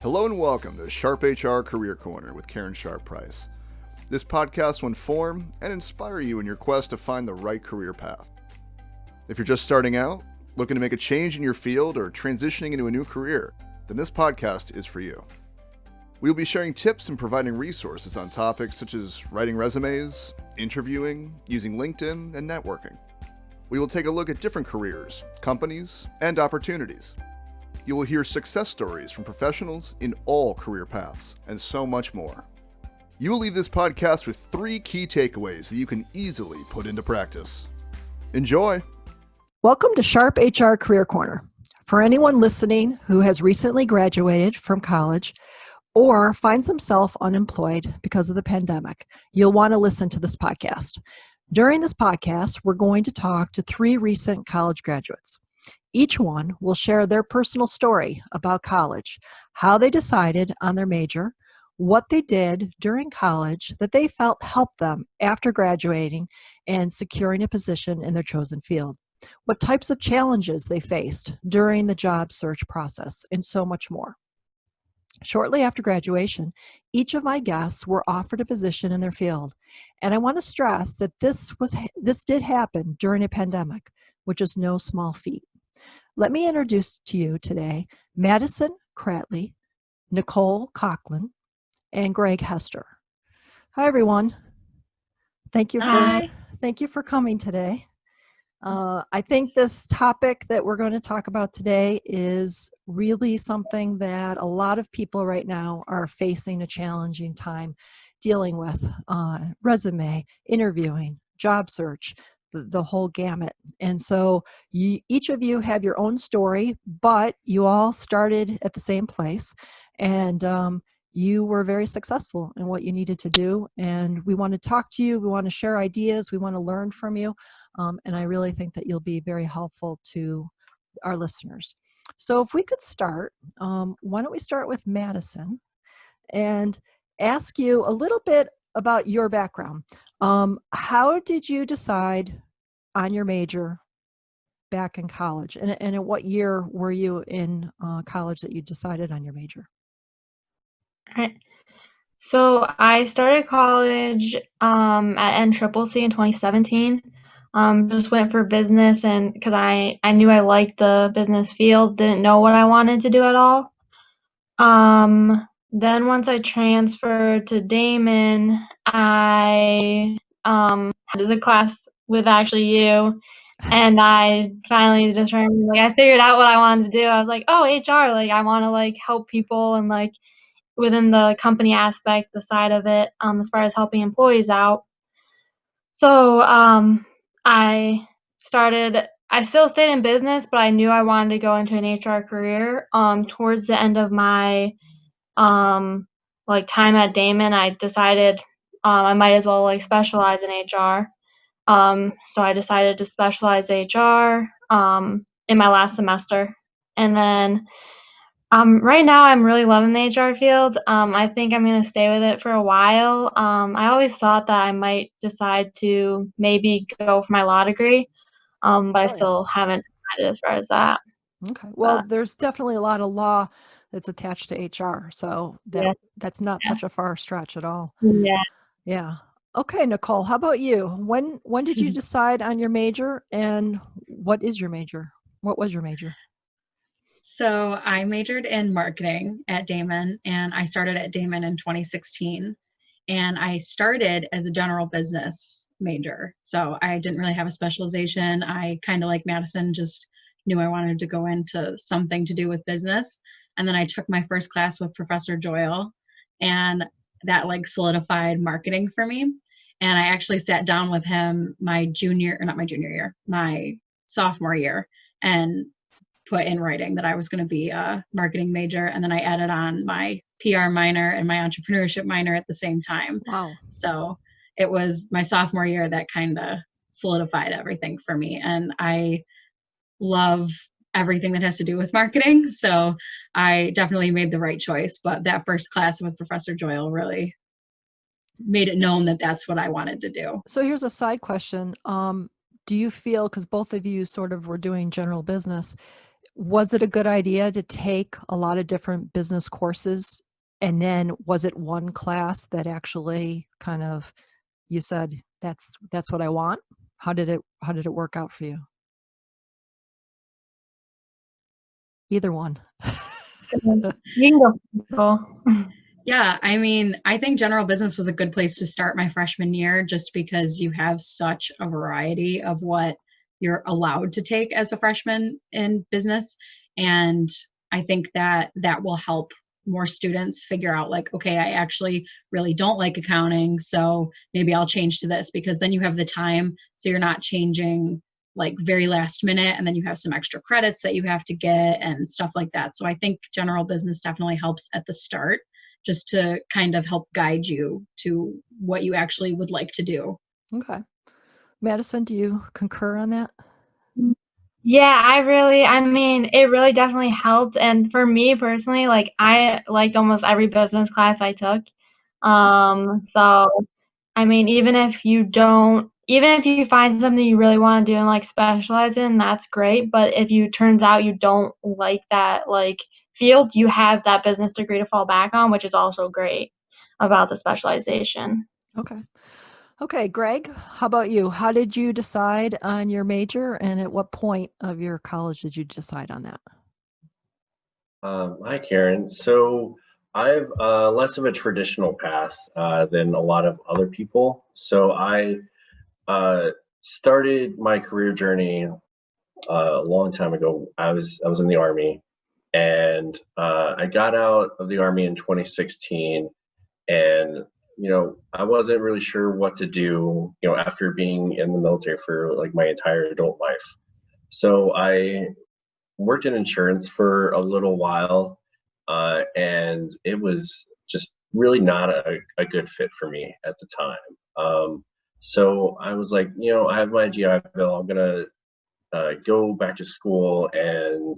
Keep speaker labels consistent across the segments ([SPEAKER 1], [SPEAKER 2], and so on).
[SPEAKER 1] Hello and welcome to SharpHR Career Corner with Karen Sharp Price. This podcast will inform and inspire you in your quest to find the right career path. If you're just starting out, looking to make a change in your field, or transitioning into a new career, then this podcast is for you. We will be sharing tips and providing resources on topics such as writing resumes, interviewing, using LinkedIn, and networking. We will take a look at different careers, companies, and opportunities. You will hear success stories from professionals in all career paths, and so much more. You will leave this podcast with 3 key takeaways that you can easily put into practice. Enjoy!
[SPEAKER 2] Welcome to SharpHR Career Corner. For anyone listening who has recently graduated from college or finds themselves unemployed because of the pandemic, you'll want to listen to this podcast. During this podcast, we're going to talk to 3 recent college graduates. Each one will share their personal story about college, how they decided on their major, what they did during college that they felt helped them after graduating and securing a position in their chosen field, what types of challenges they faced during the job search process, and so much more. Shortly after graduation, each of my guests were offered a position in their field, and I want to stress that this did happen during a pandemic, which is no small feat. Let me introduce to you today Madison Kratley, Nicole Coughlin, and Greg Hester. Hi, everyone. Thank you for coming today. I think this topic that we're going to talk about today is really something that a lot of people right now are facing a challenging time dealing with. Resume, interviewing, job search, the whole gamut. And so each of you have your own story, but you all started at the same place, and you were very successful in what you needed to do. And we want to talk to you. We want to share ideas. We want to learn from you. And I really think that you'll be very helpful to our listeners. So if we could start, why don't we start with Madison and ask you a little bit about your background. How did you decide on your major back in college? And in what year were you in college that you decided on your major?
[SPEAKER 3] Right. So I started college at NCCC in 2017. Just went for business, and because I knew I liked the business field, didn't know what I wanted to do at all. Then once I transferred to Damon, I had the class with actually you, and I finally determined, I figured out what I wanted to do. I was like, oh, HR, I want to help people and within the company aspect, the side of it, as far as helping employees out. So I still stayed in business, but I knew I wanted to go into an HR career. Towards the end of my time at Damon, I decided I might as well specialize in HR. So I decided to specialize HR in my last semester, and then right now I'm really loving the HR field. I think I'm going to stay with it for a while. I always thought that I might decide to maybe go for my law degree, but I still haven't decided as far as that.
[SPEAKER 2] Okay. Well, there's definitely a lot of law that's attached to HR, so that's not such a far stretch at all.
[SPEAKER 3] Yeah.
[SPEAKER 2] Yeah. Okay, Nicole, how about you? When did you decide on your major, and what is your major? What was your major?
[SPEAKER 4] So I majored in marketing at Damon, and I started at Damon in 2016. And I started as a general business major. So I didn't really have a specialization. I kind of like Madison, just knew I wanted to go into something to do with business. And then I took my first class with Professor Joyle, and that solidified marketing for me. And I actually sat down with him my sophomore year, and put in writing that I was going to be a marketing major. And then I added on my PR minor and my entrepreneurship minor at the same time.
[SPEAKER 2] Wow.
[SPEAKER 4] So it was my sophomore year that kind of solidified everything for me. And I love everything that has to do with marketing. So I definitely made the right choice. But that first class with Professor Joyle really made it known that that's what I wanted to do.
[SPEAKER 2] So here's a side question. Do you feel, because both of you sort of were doing general business, Was it a good idea to take a lot of different business courses? And then was it one class that actually kind of you said that's what I want? How did it work out for you? Either one.
[SPEAKER 3] You can go. Nicole.
[SPEAKER 4] Yeah, I mean, I think general business was a good place to start my freshman year just because you have such a variety of what you're allowed to take as a freshman in business. And I think that that will help more students figure out, like, okay, I actually really don't like accounting, so maybe I'll change to this, because then you have the time, so you're not changing like very last minute, and then you have some extra credits that you have to get and stuff like that. So I think general business definitely helps at the start, just to kind of help guide you to what you actually would like to do.
[SPEAKER 2] Okay. Madison, do you concur on that?
[SPEAKER 3] Yeah, I mean, it really definitely helped. And for me personally, like I liked almost every business class I took. So I mean, even if you find something you really want to do and like specialize in, that's great. But if you turns out you don't like that like field, you have that business degree to fall back on, which is also great about the specialization.
[SPEAKER 2] Okay. Okay, Greg, how about you? How did you decide on your major, and at what point of your college did you decide on that?
[SPEAKER 5] Hi, Karen. So I've less of a traditional path than a lot of other people. So I started my career journey a long time ago. I was in the Army, and I got out of the Army in 2016, and I wasn't really sure what to do. After being in the military for like my entire adult life, so I worked in insurance for a little while, and it was just really not a good fit for me at the time. So I was like, I have my GI Bill. I'm gonna go back to school, and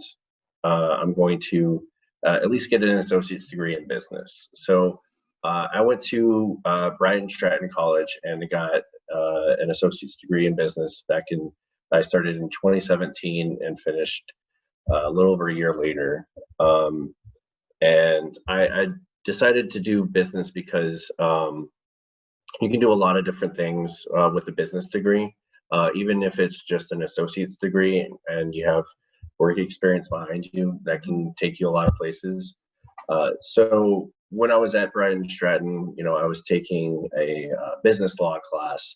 [SPEAKER 5] I'm going to at least get an associate's degree in business. So I went to Brighton Stratton College and got an associate's degree in business back in. I started in 2017 and finished a little over a year later. And I decided to do business because you can do a lot of different things with a business degree, even if it's just an associate's degree and you have work experience behind you, that can take you a lot of places. So when I was at Brighton Stratton, I was taking a business law class,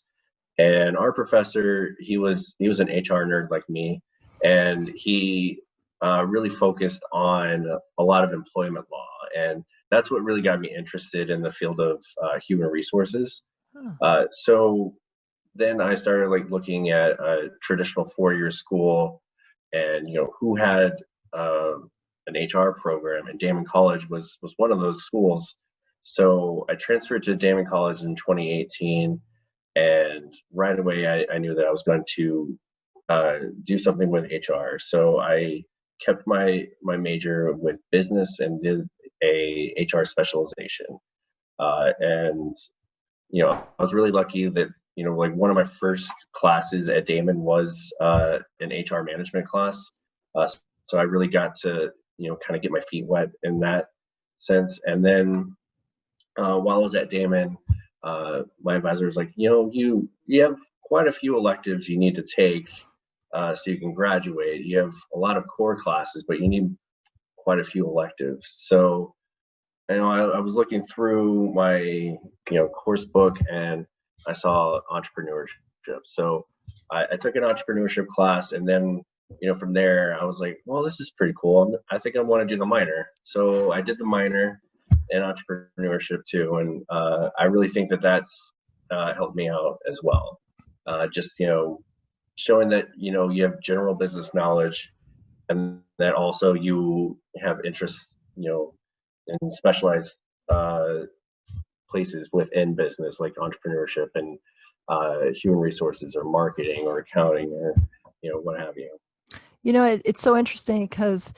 [SPEAKER 5] and our professor, he was an HR nerd like me, and he really focused on a lot of employment law, and that's what really got me interested in the field of human resources.
[SPEAKER 2] Huh.
[SPEAKER 5] So then I started like looking at a traditional 4-year school, and who had an HR program, and Damon College was one of those schools. So I transferred to Damon College in 2018, and right away I knew that I was going to do something with HR. So I kept my major with business and did a HR specialization. And I was really lucky that like one of my first classes at Damon was an HR management class. Uh, so I really got to kind of get my feet wet in that sense. And then while I was at Damon, my advisor was like, you have quite a few electives you need to take so you can graduate. You have a lot of core classes, but you need quite a few electives. So I was looking through my course book, and I saw entrepreneurship. So I took an entrepreneurship class, and then from there I was like, well, this is pretty cool. I think I want to do the minor. So I did the minor in entrepreneurship too, and I really think that that's helped me out as well. Just showing that you have general business knowledge, and that also you have interest in specialized places within business, like entrepreneurship and human resources or marketing or accounting or what have you.
[SPEAKER 2] It's so interesting because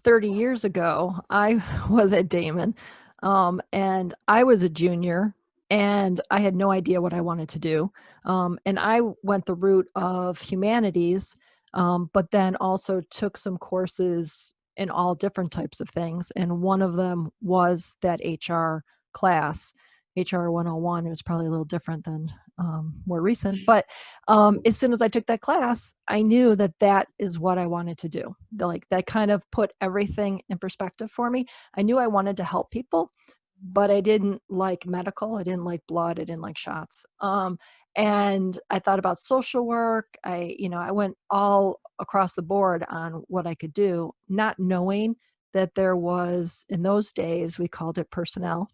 [SPEAKER 2] 30 years ago, I was at Damon, and I was a junior, and I had no idea what I wanted to do. And I went the route of humanities, but then also took some courses in all different types of things. And one of them was that HR class, HR 101. It was probably a little different than more recent. But as soon as I took that class, I knew that that is what I wanted to do. Like that kind of put everything in perspective for me. I knew I wanted to help people, but I didn't like medical. I didn't like blood. I didn't like shots. And I thought about social work. I went all across the board on what I could do, not knowing that there was, in those days, we called it personnel.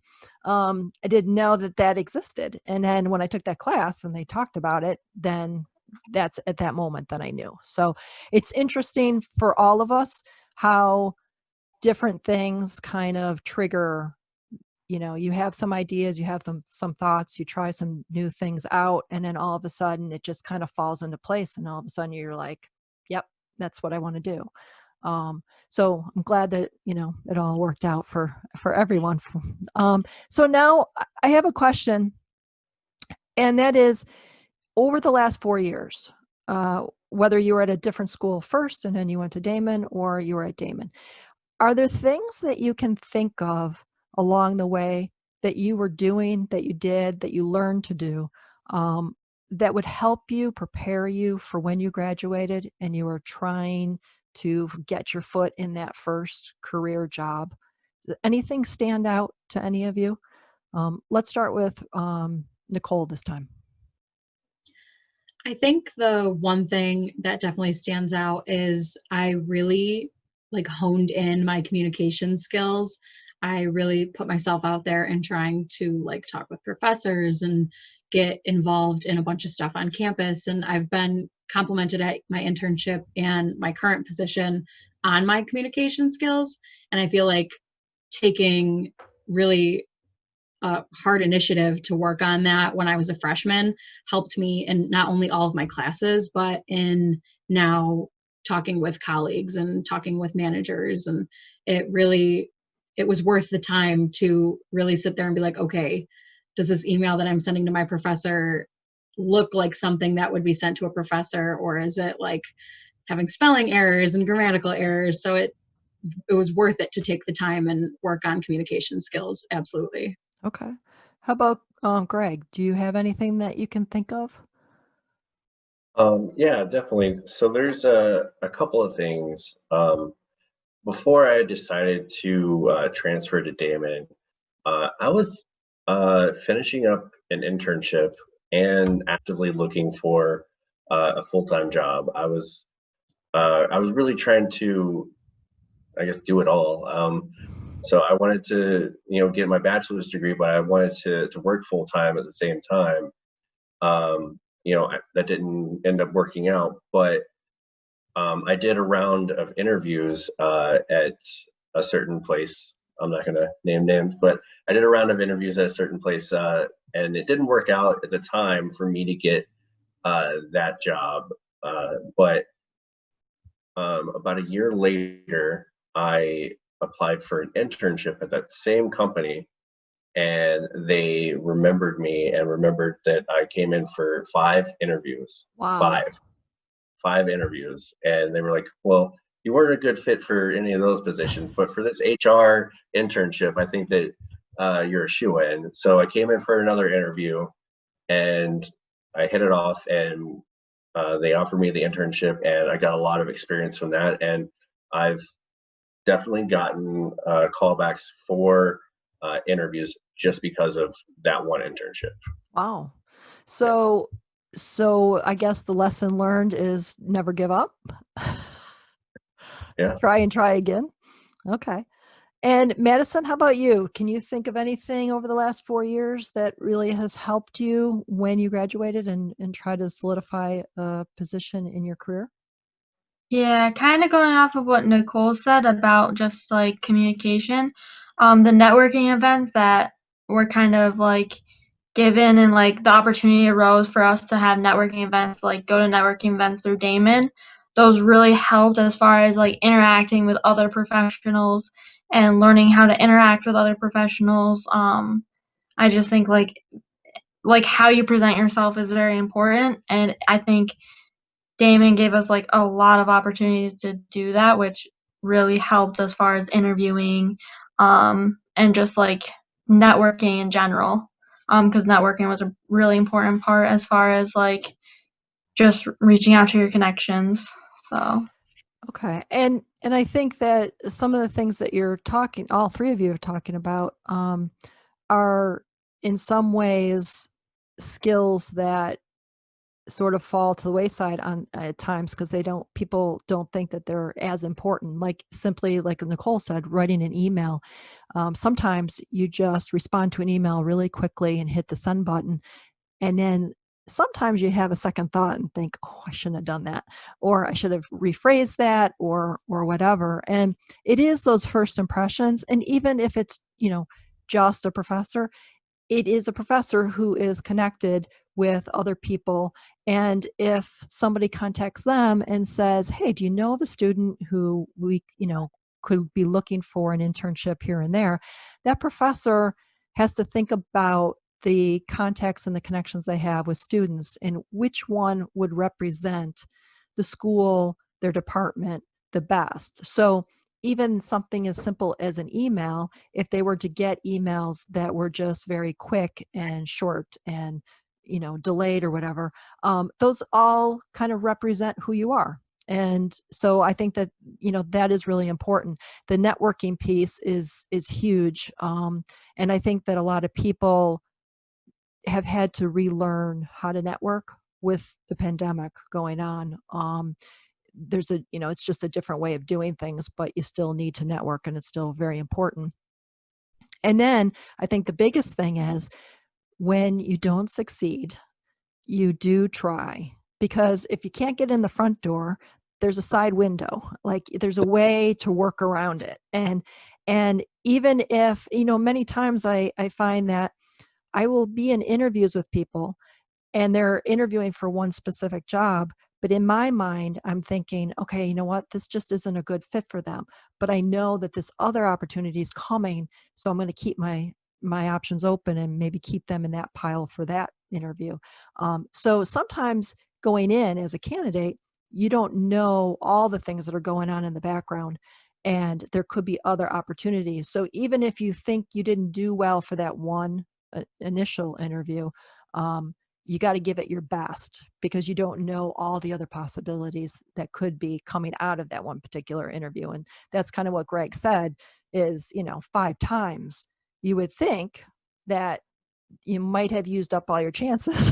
[SPEAKER 2] I didn't know that that existed. And then when I took that class and they talked about it, then that's at that moment that I knew. So it's interesting for all of us how different things kind of trigger. You have some ideas, you have some thoughts, you try some new things out, and then all of a sudden it just kind of falls into place. And all of a sudden you're like, yep, that's what I want to do. So I'm glad that, it all worked out for everyone. So now I have a question, and that is, over the last 4 years, whether you were at a different school first and then you went to Damon, or you were at Damon, are there things that you can think of along the way that you were doing, that you did, that you learned to do, that would help you prepare you for when you graduated and you were trying to get your foot in that first career job? Does anything stand out to any of you? Let's start with Nicole this time.
[SPEAKER 4] I think the one thing that definitely stands out is I really honed in my communication skills. I really put myself out there and trying to talk with professors and get involved in a bunch of stuff on campus. And I've been complimented at my internship and my current position on my communication skills. And I feel like taking really hard initiative to work on that when I was a freshman helped me in not only all of my classes, but in now talking with colleagues and talking with managers. And it was worth the time to really sit there and be like, okay, does this email that I'm sending to my professor look like something that would be sent to a professor, or is it having spelling errors and grammatical errors? So it was worth it to take the time and work on communication skills. Absolutely.
[SPEAKER 2] Okay. How about Greg? Do you have anything that you can think of?
[SPEAKER 5] Yeah, definitely. So there's a couple of things. Before I decided to transfer to Damon, I was finishing up an internship and actively looking for a full-time job. I was really trying to, I guess, do it all. So I wanted to, get my bachelor's degree, but I wanted to work full time at the same time. That didn't end up working out, but I did a round of interviews at a certain place. I'm not going to name names, but I did a round of interviews at a certain place, and it didn't work out at the time for me to get that job. But about a year later, I applied for an internship at that same company, and they remembered me and remembered that I came in for 5 interviews.
[SPEAKER 2] Wow.
[SPEAKER 5] Five interviews, and they were like, well, you weren't a good fit for any of those positions, but for this HR internship, I think that you're a shoo-in. So I came in for another interview, and I hit it off, and they offered me the internship, and I got a lot of experience from that. And I've definitely gotten callbacks for interviews just because of that one internship.
[SPEAKER 2] Wow. So I guess the lesson learned is never give up.
[SPEAKER 5] Yeah.
[SPEAKER 2] Try and try again. Okay. And Madison, how about you? Can you think of anything over the last 4 years that really has helped you when you graduated and try to solidify a position in your career?
[SPEAKER 3] Yeah, kind of going off of what Nicole said about just communication, the networking events that were kind of given, and the opportunity arose for us to have networking events, go to networking events through Damon. Those really helped as far as interacting with other professionals and learning how to interact with other professionals. I just think how you present yourself is very important, and I think Damon gave us like a lot of opportunities to do that, which really helped as far as interviewing, and just like networking in general. Because networking was a really important part as far as like just reaching out to your connections. So
[SPEAKER 2] Okay. And I think that some of the things that you're talking, all three of you are talking about, are in some ways skills that sort of fall to the wayside on at times because people don't think that they're as important. Like simply, like Nicole said, writing an email. Sometimes you just respond to an email really quickly and hit the send button, and then sometimes you have a second thought and think, oh, I shouldn't have done that, or I should have rephrased that, or whatever. And it is those first impressions. And even if it's, just a professor, it is a professor who is connected with other people. And if somebody contacts them and says, hey, do you know of a student who we, could be looking for an internship here and there, that professor has to think about the contacts and the connections they have with students and which one would represent the school, their department, the best. So even something as simple as an email, if they were to get emails that were just very quick and short and delayed or whatever, those all kind of represent who you are. And so I think that that is really important. The networking piece is huge, and I think that a lot of people have had to relearn how to network with the pandemic going on. There's it's just a different way of doing things, but you still need to network, and it's still very important. And then I think the biggest thing is when you don't succeed, you do try, because if you can't get in the front door, there's a side window. Like there's a way to work around it. And even if, many times I find that I will be in interviews with people and they're interviewing for one specific job. But in my mind, I'm thinking, okay, you know what? This just isn't a good fit for them. But I know that this other opportunity is coming. So I'm going to keep my options open and maybe keep them in that pile for that interview. So sometimes going in as a candidate, you don't know all the things that are going on in the background, and there could be other opportunities. So even if you think you didn't do well for that one initial interview, you got to give it your best, because you don't know all the other possibilities that could be coming out of that one particular interview. And that's kind of what Greg said is, 5 times you would think that you might have used up all your chances.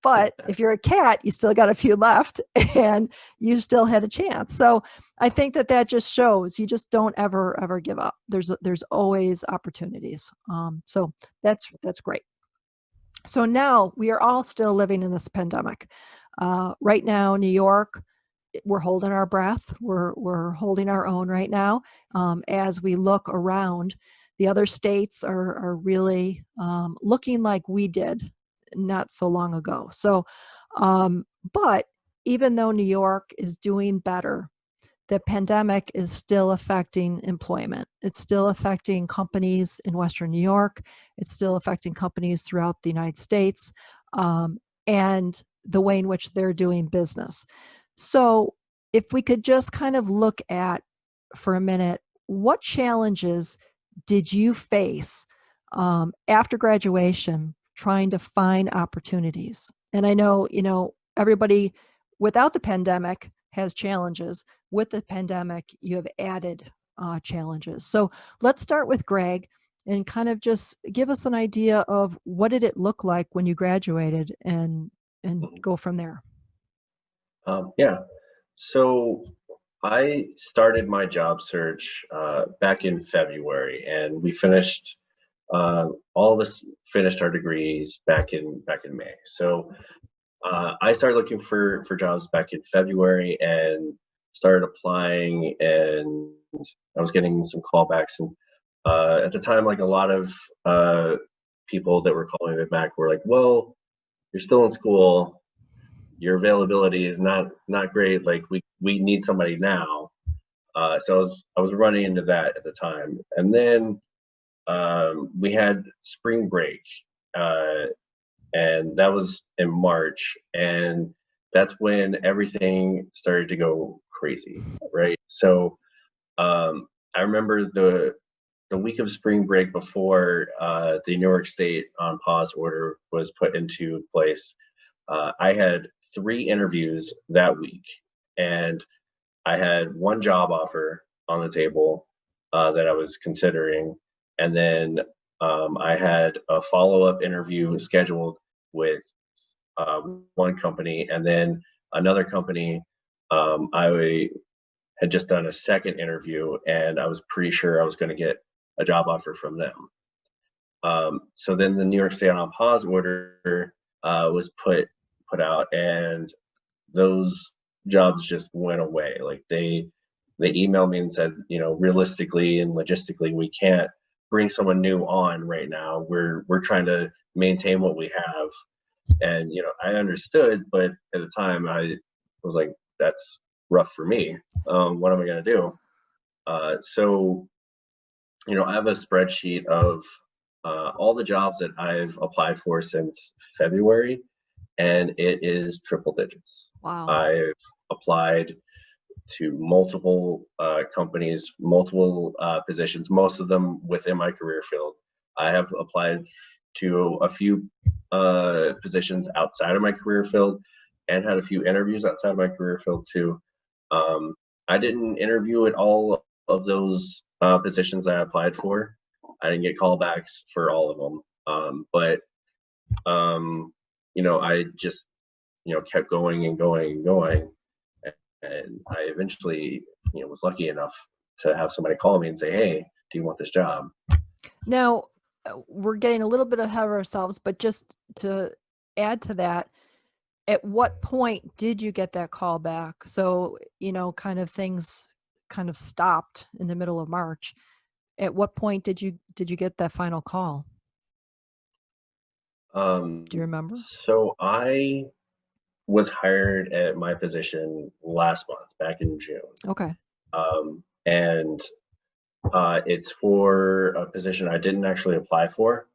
[SPEAKER 2] But if you're a cat, you still got a few left and you still had a chance. So I think that just shows you just don't ever give up. There's always opportunities. So that's great. So now we are all still living in this pandemic. Right now, New York, we're holding our breath. We're holding our own right now. As we look around, the other states are really looking like we did not so long ago. So, but even though New York is doing better, the pandemic is still affecting employment. It's still affecting companies in Western New York. It's still affecting companies throughout the United States, and the way in which they're doing business. So if we could just kind of look at, for a minute, what challenges did you face after graduation trying to find opportunities? And I know, everybody without the pandemic has challenges. With the pandemic, you have added challenges. So let's start with Greg and kind of just give us an idea of what did it look like when you graduated, and go from there.
[SPEAKER 5] Yeah. So I started my job search back in February, and we finished all of us finished our degrees back in May. So I started looking for jobs back in February and started applying, and I was getting some callbacks. And at the time, like a lot of people that were calling me back were like, "Well, you're still in school. Your availability is not great. Like we need somebody now." So I was running into that at the time, and then we had spring break, and that was in March, and that's when everything started to go crazy, right? So I remember the week of spring break before the New York State on pause order was put into place. I had 3 interviews that week, and I had one job offer on the table that I was considering, and then I had a follow-up interview scheduled with one company, and then another company. I had just done a second interview, and I was pretty sure I was going to get a job offer from them. So then the New York State on pause order was put out, and those jobs just went away. Like they emailed me and said, realistically and logistically, we can't bring someone new on right now. We're trying to maintain what we have. And I understood, but at the time I was like, that's rough for me. What am I going to do? So I have a spreadsheet of all the jobs that I've applied for since February, and it is triple digits.
[SPEAKER 2] Wow.
[SPEAKER 5] I've applied to multiple companies, multiple positions, most of them within my career field. I have applied to a few positions outside of my career field and had a few interviews outside of my career field too. I didn't interview at all of those positions I applied for. I didn't get callbacks for all of them. But I just, kept going and going and going. And I eventually, was lucky enough to have somebody call me and say, "Hey, do you want this job?"
[SPEAKER 2] Now, we're getting a little bit ahead of ourselves, but just to add to that, at what point did you get that call back? So, kind of things kind of stopped in the middle of March. At what point did you get that final call? Do you remember?
[SPEAKER 5] So I was hired at my position last month, back in June.
[SPEAKER 2] Okay.
[SPEAKER 5] And it's for a position I didn't actually apply for.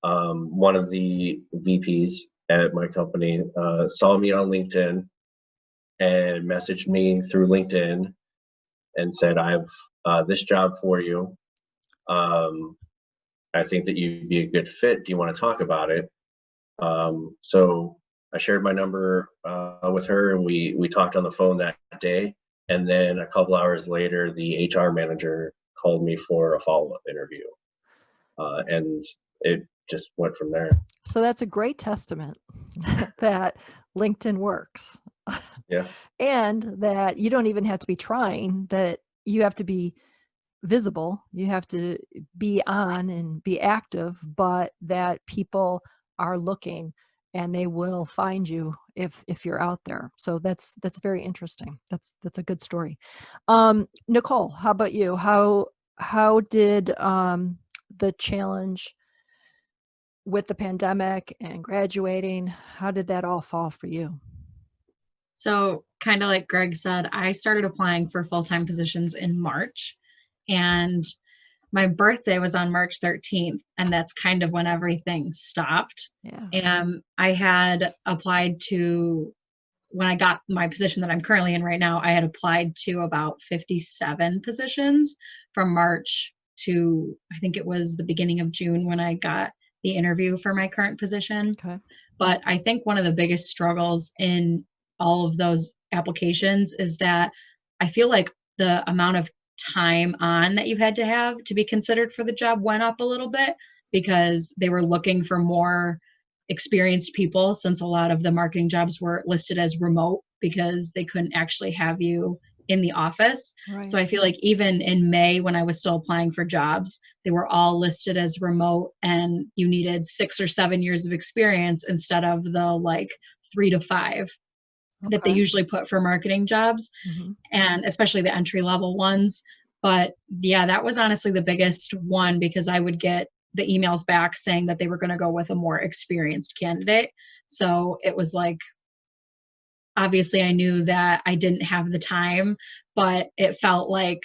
[SPEAKER 5] One of the VPs at my company saw me on LinkedIn and messaged me through LinkedIn and said, "I have this job for you. I think that you'd be a good fit. Do you want to talk about it?" So I shared my number with her, and we talked on the phone that day. And then a couple hours later, the HR manager called me for a follow-up interview, and it just went from there.
[SPEAKER 2] So that's a great testament that LinkedIn works.
[SPEAKER 5] Yeah.
[SPEAKER 2] And that you don't even have to be trying, that you have to be visible, you have to be on and be active, but that people are looking and they will find you if you're out there. So that's very interesting. That's a good story. Nicole, how about you? How did the challenge with the pandemic and graduating, how did that all fall for you?
[SPEAKER 4] So kind of like Greg said, I started applying for full-time positions in March, and my birthday was on March 13th, and that's kind of when everything stopped.
[SPEAKER 2] Yeah.
[SPEAKER 4] And I had applied to, when I got my position that I'm currently in right now, I had applied to about 57 positions from March to, I think it was the beginning of June when I got the interview for my current position.
[SPEAKER 2] Okay.
[SPEAKER 4] But I think one of the biggest struggles in all of those applications is that I feel like the amount of time on that you had to have to be considered for the job went up a little bit, because they were looking for more experienced people, since a lot of the marketing jobs were listed as remote because they couldn't actually have you in the office.
[SPEAKER 2] Right.
[SPEAKER 4] So I feel like even in May, when I was still applying for jobs, they were all listed as remote, and you needed 6 or 7 years of experience instead of the like 3 to 5 that they
[SPEAKER 2] Okay.
[SPEAKER 4] usually put for marketing jobs,
[SPEAKER 2] Mm-hmm.
[SPEAKER 4] and especially the entry level ones. But yeah, that was honestly the biggest one, because I would get the emails back saying that they were going to go with a more experienced candidate. So it was like, obviously I knew that I didn't have the time, but it felt like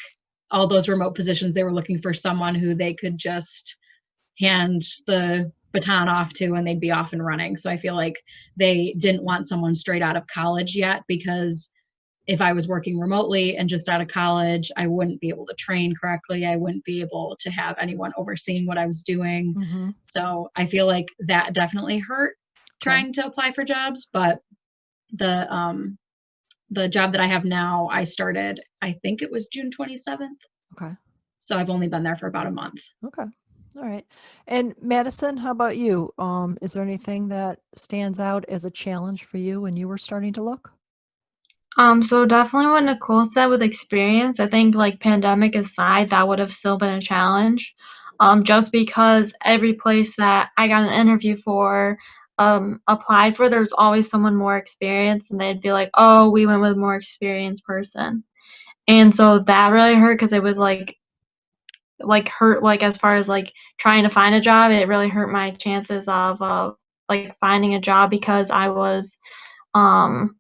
[SPEAKER 4] all those remote positions, they were looking for someone who they could just hand the baton off to and they'd be off and running. So I feel like they didn't want someone straight out of college yet, because if I was working remotely and just out of college, I wouldn't be able to train correctly. I wouldn't be able to have anyone overseeing what I was doing.
[SPEAKER 2] Mm-hmm.
[SPEAKER 4] So I feel like that definitely hurt trying to apply for jobs. But the job that I have now, I started, I think it was June 27th.
[SPEAKER 2] Okay.
[SPEAKER 4] So I've only been there for about a month.
[SPEAKER 2] Okay. All right. And Madison, how about you? Is there anything that stands out as a challenge for you when you were starting to look?
[SPEAKER 3] So definitely what Nicole said with experience, I think like pandemic aside, that would have still been a challenge. Just because every place that I got an interview for, applied for, there's always someone more experienced, and they'd be like, "Oh, we went with a more experienced person." And so that really hurt because it was like hurt like as far as like trying to find a job, it really hurt my chances of like finding a job because I was um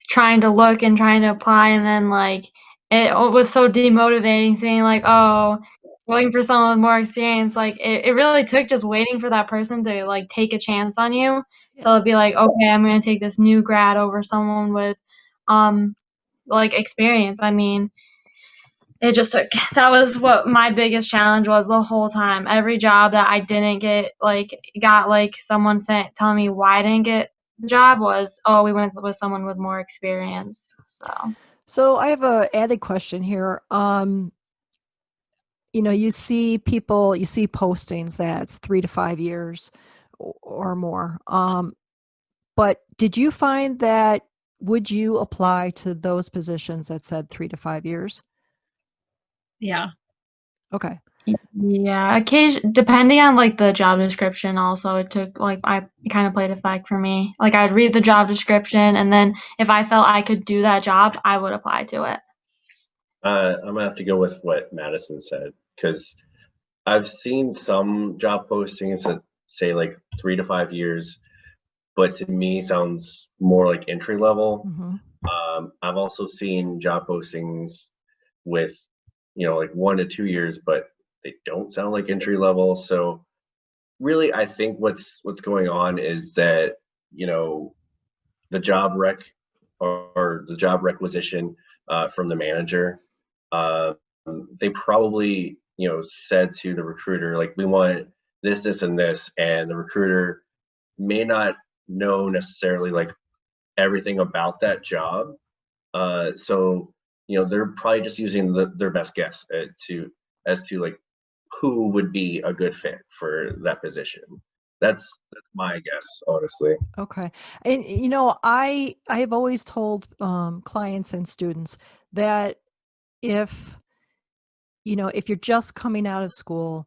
[SPEAKER 3] trying to look and trying to apply, and then like it was so demotivating seeing like, oh, looking for someone with more experience. Like it really took just waiting for that person to like take a chance on you. So
[SPEAKER 2] Yeah.
[SPEAKER 3] it'd be like, okay, I'm gonna take this new grad over someone with um like experience. I mean, it just took that was what my biggest challenge was the whole time. Every job that I didn't get got like someone saying telling me why I didn't get the job was, oh, we went with someone with more experience.
[SPEAKER 2] So I have a added question here. You see postings that's 3 to 5 years or more. But did you find that, would you apply to those positions that said 3 to 5 years?
[SPEAKER 4] Yeah.
[SPEAKER 2] Okay.
[SPEAKER 3] Yeah, depending on like the job description also, it took like it kind of played a fact for me. Like I'd read the job description, and then if I felt I could do that job, I would apply to it.
[SPEAKER 5] I'm gonna have to go with what Madison said, because I've seen some job postings that say like 3 to 5 years, but to me sounds more like entry level.
[SPEAKER 2] Mm-hmm.
[SPEAKER 5] I've also seen job postings with, like 1 to 2 years, but they don't sound like entry level. So really, I think what's going on is that, the job rec or the job requisition from the manager, uh, they probably, said to the recruiter, like, we want this, this, and this, and the recruiter may not know necessarily like everything about that job. So they're probably just using their best guess as to like who would be a good fit for that position. That's my guess, honestly.
[SPEAKER 2] Okay. And I have always told clients and students that if if you're just coming out of school,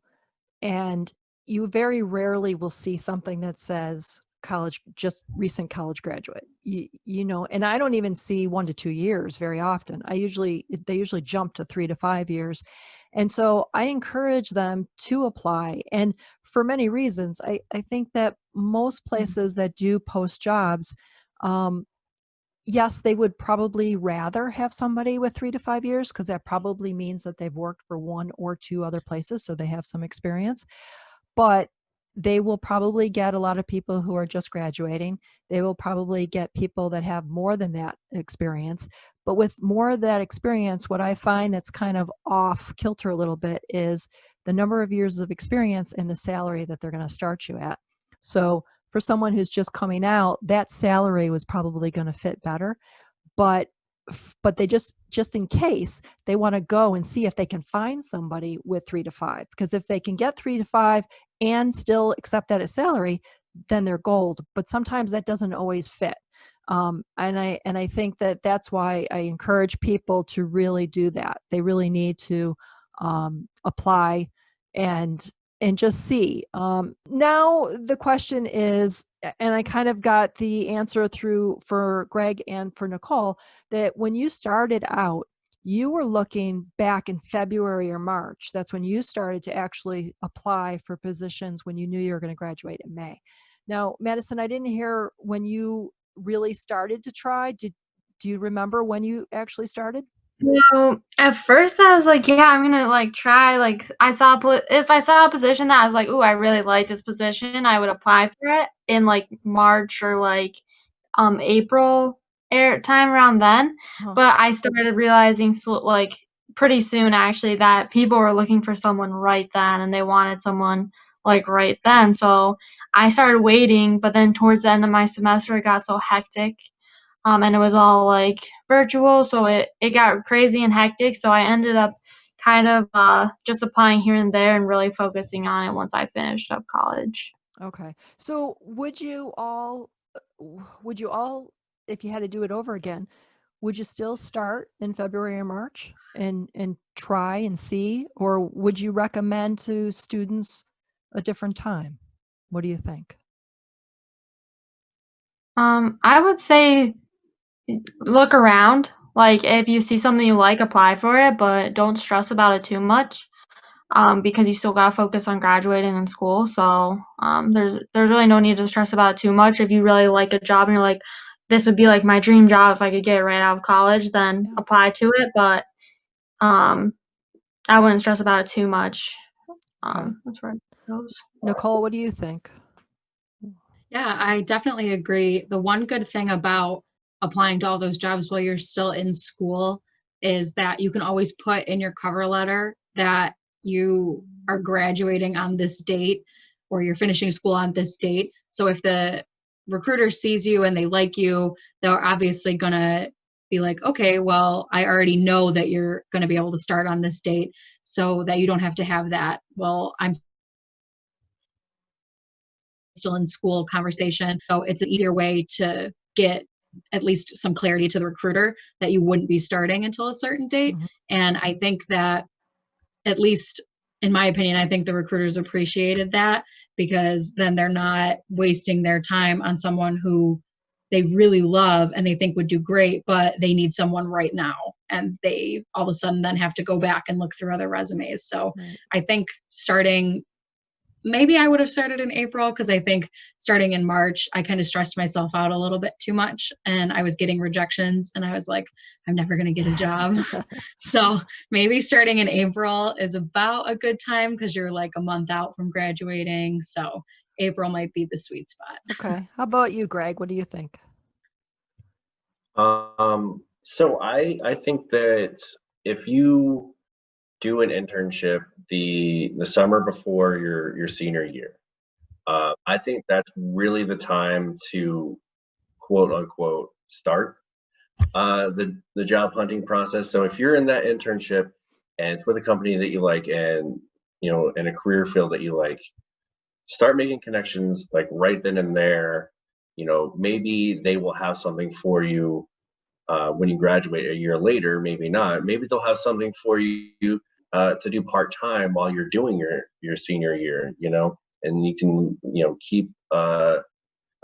[SPEAKER 2] and you very rarely will see something that says just recent college graduate, and I don't even see 1 to 2 years very often. They usually jump to 3 to 5 years. And so I encourage them to apply. And for many reasons, I think that most places that do post jobs, yes, they would probably rather have somebody with 3 to 5 years, because that probably means that they've worked for 1 or 2 other places, so they have some experience. But they will probably get a lot of people who are just graduating. They will probably get people that have more than that experience. But with more of that experience, what I find that's kind of off kilter a little bit is the number of years of experience and the salary that they're going to start you at. So for someone who's just coming out, that salary was probably going to fit better. But they just in case, they want to go and see if they can find somebody with 3 to 5, because if they can get 3 to 5 and still accept that as salary, then they're gold. But sometimes that doesn't always fit. And I think that that's why I encourage people to really do that. They really need to apply and just see. Now the question is, and I kind of got the answer for Greg and for Nicole, that when you started out, you were looking back in February or March. That's when you started to actually apply for positions when you knew you were going to graduate in May. Now, Madison, I didn't hear when you really started to try. Do you remember when you actually started?
[SPEAKER 3] So at first I was like, yeah, I'm gonna like try. Like if I saw a position that I was like, ooh, I really like this position, I would apply for it in like March or like April time around then.
[SPEAKER 2] Huh.
[SPEAKER 3] But I started realizing like pretty soon actually that people were looking for someone right then and they wanted someone like right then. So I started waiting, but then towards the end of my semester it got so hectic. And it was all like virtual, so it got crazy and hectic. So I ended up kind of just applying here and there and really focusing on it once I finished up college.
[SPEAKER 2] Okay. So would you all, if you had to do it over again, would you still start in February or March and try and see, or would you recommend to students a different time? What do you think?
[SPEAKER 3] I would say look around. Like if you see something you like, apply for it, but don't stress about it too much. Because you still gotta focus on graduating in school. So there's really no need to stress about it too much. If you really like a job and you're like, this would be like my dream job if I could get it right out of college, then
[SPEAKER 2] Yeah.
[SPEAKER 3] apply to it. But um, I wouldn't stress about it too much.
[SPEAKER 2] Okay.
[SPEAKER 3] That's where it goes.
[SPEAKER 2] Nicole, what do you think?
[SPEAKER 4] Yeah, I definitely agree. The one good thing about applying to all those jobs while you're still in school is that you can always put in your cover letter that you are graduating on this date or you're finishing school on this date. So if the recruiter sees you and they like you, they're obviously going to be like, okay, well, I already know that you're going to be able to start on this date so that you don't have to have that. Well, I'm still in school conversation. So it's an easier way to get at least some clarity to the recruiter that you wouldn't be starting until a certain date.
[SPEAKER 2] Mhm.
[SPEAKER 4] And I think that, at least in my opinion, I think the recruiters appreciated that, because then they're not wasting their time on someone who they really love and they think would do great, but they need someone right now. And they all of a sudden then have to go back and look through other resumes. So
[SPEAKER 2] Right.
[SPEAKER 4] I think maybe I would have started in April, because I think starting in March, I kind of stressed myself out a little bit too much and I was getting rejections and I was like, I'm never going to get a job. So maybe starting in April is about a good time because you're like a month out from graduating. So April might be the sweet spot.
[SPEAKER 2] Okay. How about you, Greg? What do you think?
[SPEAKER 5] So I think that if you do an internship the summer before your senior year, I think that's really the time to quote unquote start the job hunting process. So if you're in that internship and it's with a company that you like, and in a career field that you like, start making connections like right then and there. Maybe they will have something for you when you graduate a year later. Maybe not. Maybe they'll have something for you to do part time while you're doing your senior year. And you can keep a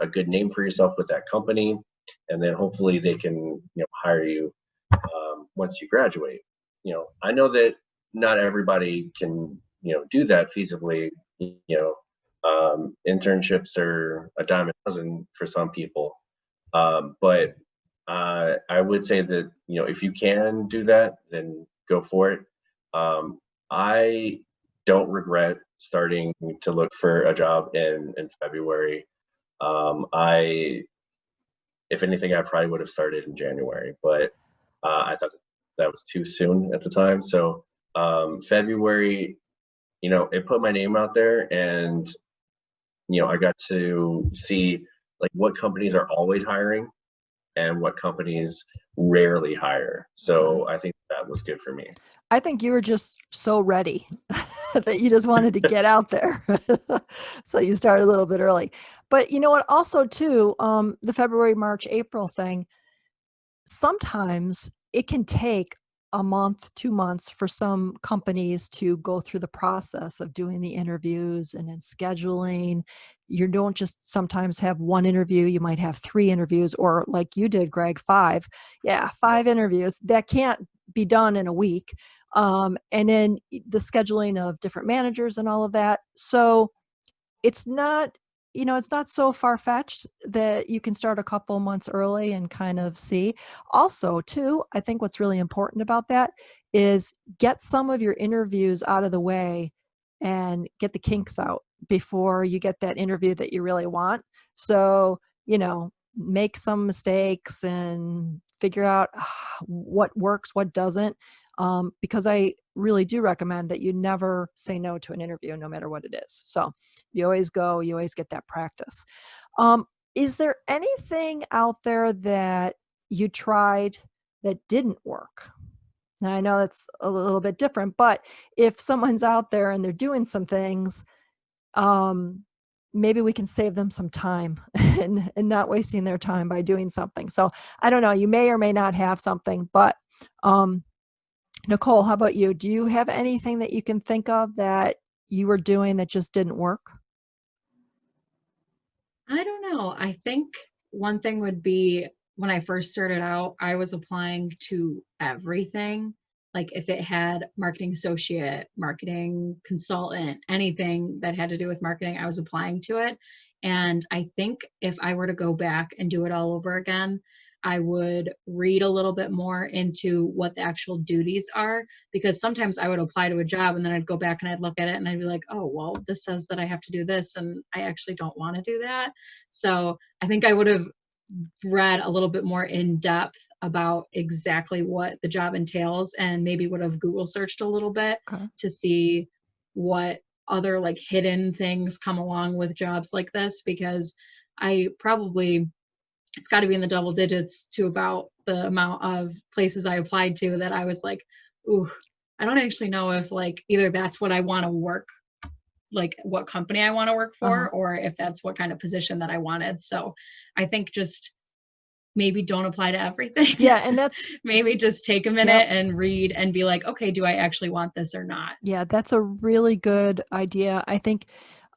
[SPEAKER 5] good name for yourself with that company, and then hopefully they can hire you once you graduate. I know that not everybody can do that feasibly. Internships are a dime a dozen for some people, but I would say that if you can do that, then go for it. I don't regret starting to look for a job in February. If anything, I probably would have started in January, but I thought that was too soon at the time. So February, it put my name out there, and I got to see like what companies are always hiring and what companies rarely hire. So I think that was good for me.
[SPEAKER 2] I think you were just so ready that you just wanted to get out there. So you started a little bit early. But you know what? Also, too, the February, March, April thing, sometimes it can take a month, 2 months for some companies to go through the process of doing the interviews and then scheduling. You don't just sometimes have one interview, you might have 3 interviews, or like you did, Greg, 5. Yeah, 5 interviews. That can't be done in a week. And then the scheduling of different managers and all of that. So it's not it's not so far-fetched that you can start a couple months early and kind of see. Also, too, I think what's really important about that is get some of your interviews out of the way and get the kinks out before you get that interview that you really want. So, make some mistakes and figure out what works, what doesn't. Because I really do recommend that you never say no to an interview, no matter what it is. So you always go, you always get that practice. Is there anything out there that you tried that didn't work? Now, I know that's a little bit different, but if someone's out there and they're doing some things, maybe we can save them some time and not wasting their time by doing something. So I don't know, you may or may not have something, but Nicole, how about you? Do you have anything that you can think of that you were doing that just didn't work?
[SPEAKER 4] I don't know. I think one thing would be when I first started out, I was applying to everything. Like if it had marketing associate, marketing consultant, anything that had to do with marketing, I was applying to it. And I think if I were to go back and do it all over again, I would read a little bit more into what the actual duties are, because sometimes I would apply to a job and then I'd go back and I'd look at it and I'd be like, oh, well, this says that I have to do this and I actually don't want to do that. So I think I would have read a little bit more in depth about exactly what the job entails and maybe would have Google searched a little bit
[SPEAKER 2] Okay.
[SPEAKER 4] to see what other like hidden things come along with jobs like this, because I probably, it's got to be in the double digits to about the amount of places I applied to that I was like, ooh, I don't actually know if like either that's what I want to work, like what company I want to work for, or if that's what kind of position that I wanted. So I think just maybe don't apply to everything.
[SPEAKER 2] Yeah, and that's
[SPEAKER 4] maybe just take a minute and read and be like, okay, do I actually want this or not?
[SPEAKER 2] Yeah, that's a really good idea. I think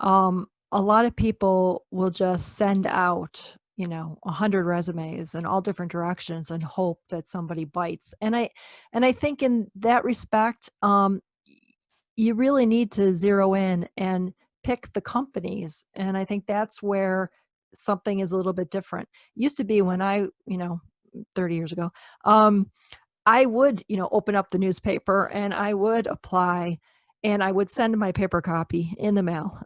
[SPEAKER 2] a lot of people will just send out, 100 resumes in all different directions and hope that somebody bites. And I think in that respect, you really need to zero in and pick the companies. And I think that's where something is a little bit different. It used to be when 30 years ago, I would, open up the newspaper and I would apply and I would send my paper copy in the mail.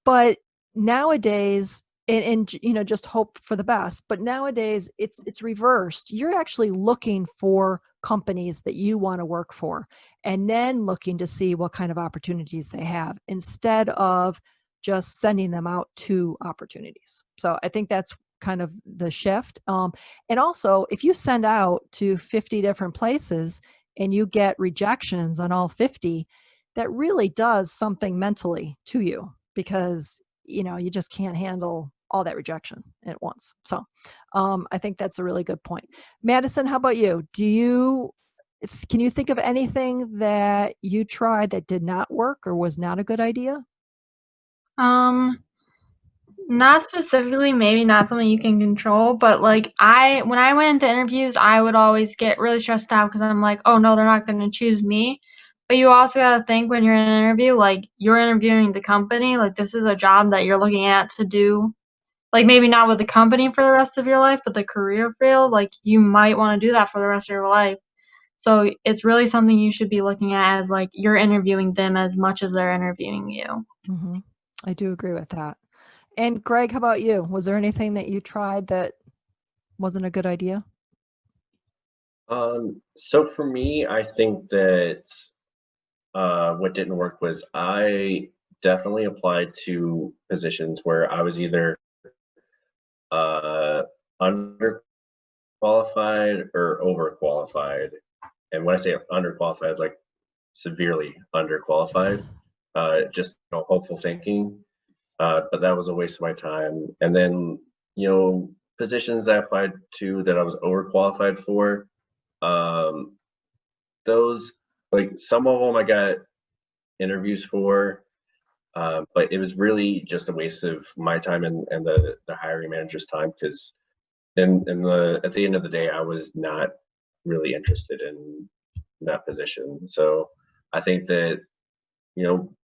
[SPEAKER 2] But nowadays, and just hope for the best. But nowadays, it's reversed. You're actually looking for companies that you want to work for, and then looking to see what kind of opportunities they have instead of just sending them out to opportunities. So I think that's kind of the shift. And also, if you send out to 50 different places and you get rejections on all 50, that really does something mentally to you because, you just can't handle all that rejection at once. So I think that's a really good point. Madison, how about you? Can you think of anything that you tried that did not work or was not a good idea?
[SPEAKER 3] Not specifically, maybe not something you can control, but like when I went into interviews, I would always get really stressed out because I'm like, oh no, they're not going to choose me. But you also got to think when you're in an interview, like you're interviewing the company, like this is a job that you're looking at to do, like maybe not with the company for the rest of your life, but the career field, like you might want to do that for the rest of your life. So it's really something you should be looking at as like you're interviewing them as much as they're interviewing you.
[SPEAKER 2] Mm-hmm. I do agree with that. And Greg, how about you? Was there anything that you tried that wasn't a good idea?
[SPEAKER 5] So for me, I think that what didn't work was I definitely applied to positions where I was either underqualified or overqualified. And when I say underqualified, like severely underqualified, just hopeful thinking. But that was a waste of my time. And then, positions I applied to that I was overqualified for, those, like some of them I got interviews for, but it was really just a waste of my time and the hiring manager's time because at the end of the day, I was not really interested in that position. So I think that,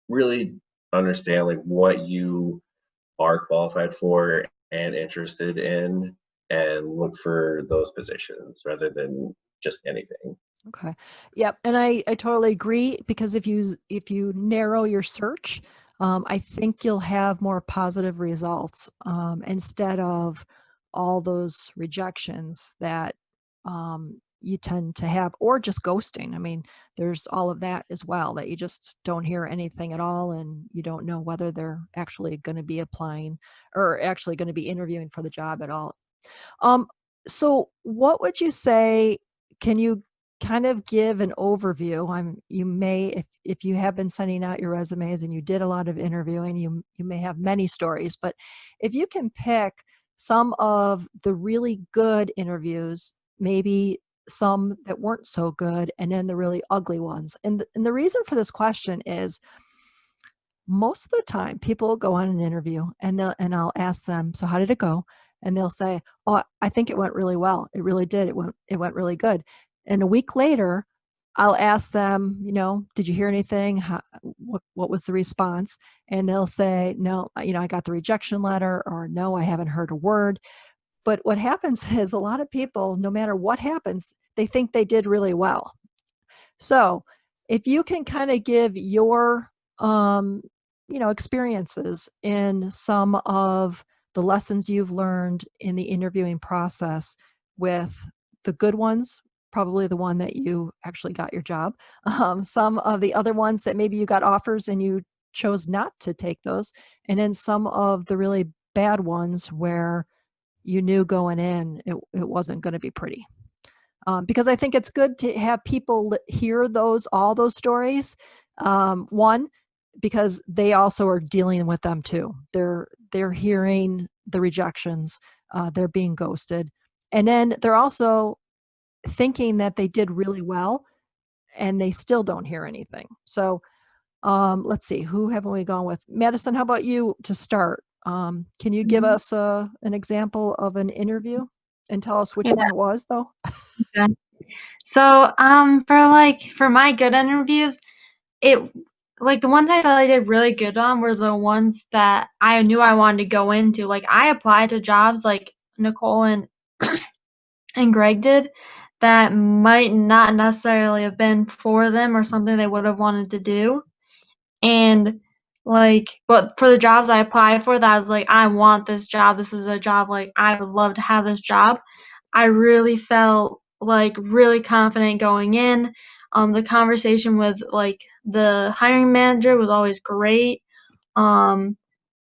[SPEAKER 5] really understand like what you are qualified for and interested in, and look for those positions rather than just anything.
[SPEAKER 2] Okay. Yep. And I totally agree, because if you narrow your search, I think you'll have more positive results, instead of all those rejections that you tend to have, or just ghosting. I mean, there's all of that as well, that you just don't hear anything at all, and you don't know whether they're actually going to be applying or actually going to be interviewing for the job at all. Um, so what would you say, can you kind of give an overview? You may, if you have been sending out your resumes and you did a lot of interviewing, you may have many stories, but if you can pick some of the really good interviews, maybe some that weren't so good, and then the really ugly ones. And the reason for this question is, most of the time people will go on an interview and I'll ask them, so how did it go? And they'll say, oh, I think it went really well. It really did. It went really good. And a week later, I'll ask them, did you hear anything? What was the response? And they'll say, no, I got the rejection letter, or no, I haven't heard a word. But what happens is, a lot of people, no matter what happens, they think they did really well. So if you can kind of give your, experiences in some of the lessons you've learned in the interviewing process, with the good ones, probably the one that you actually got your job, some of the other ones that maybe you got offers and you chose not to take those, and then some of the really bad ones where you knew going in it wasn't going to be pretty. Because I think it's good to have people hear all those stories. One, because they also are dealing with them too. They're hearing the rejections, they're being ghosted, and then they're also thinking that they did really well, and they still don't hear anything. So let's see, who haven't we gone with? Madison, how about you to start? Can you give us an example of an interview and tell us which one it was, though?
[SPEAKER 3] Yeah. So, for my good interviews, it like the ones I felt I did really good on were the ones that I knew I wanted to go into. Like, I applied to jobs like Nicole and Greg did, that might not necessarily have been for them or something they would have wanted to do. And but for the jobs I applied for, that I was like, I want this job. This is a job, like, I would love to have this job. I really felt like really confident going in. The conversation with the hiring manager was always great. Um,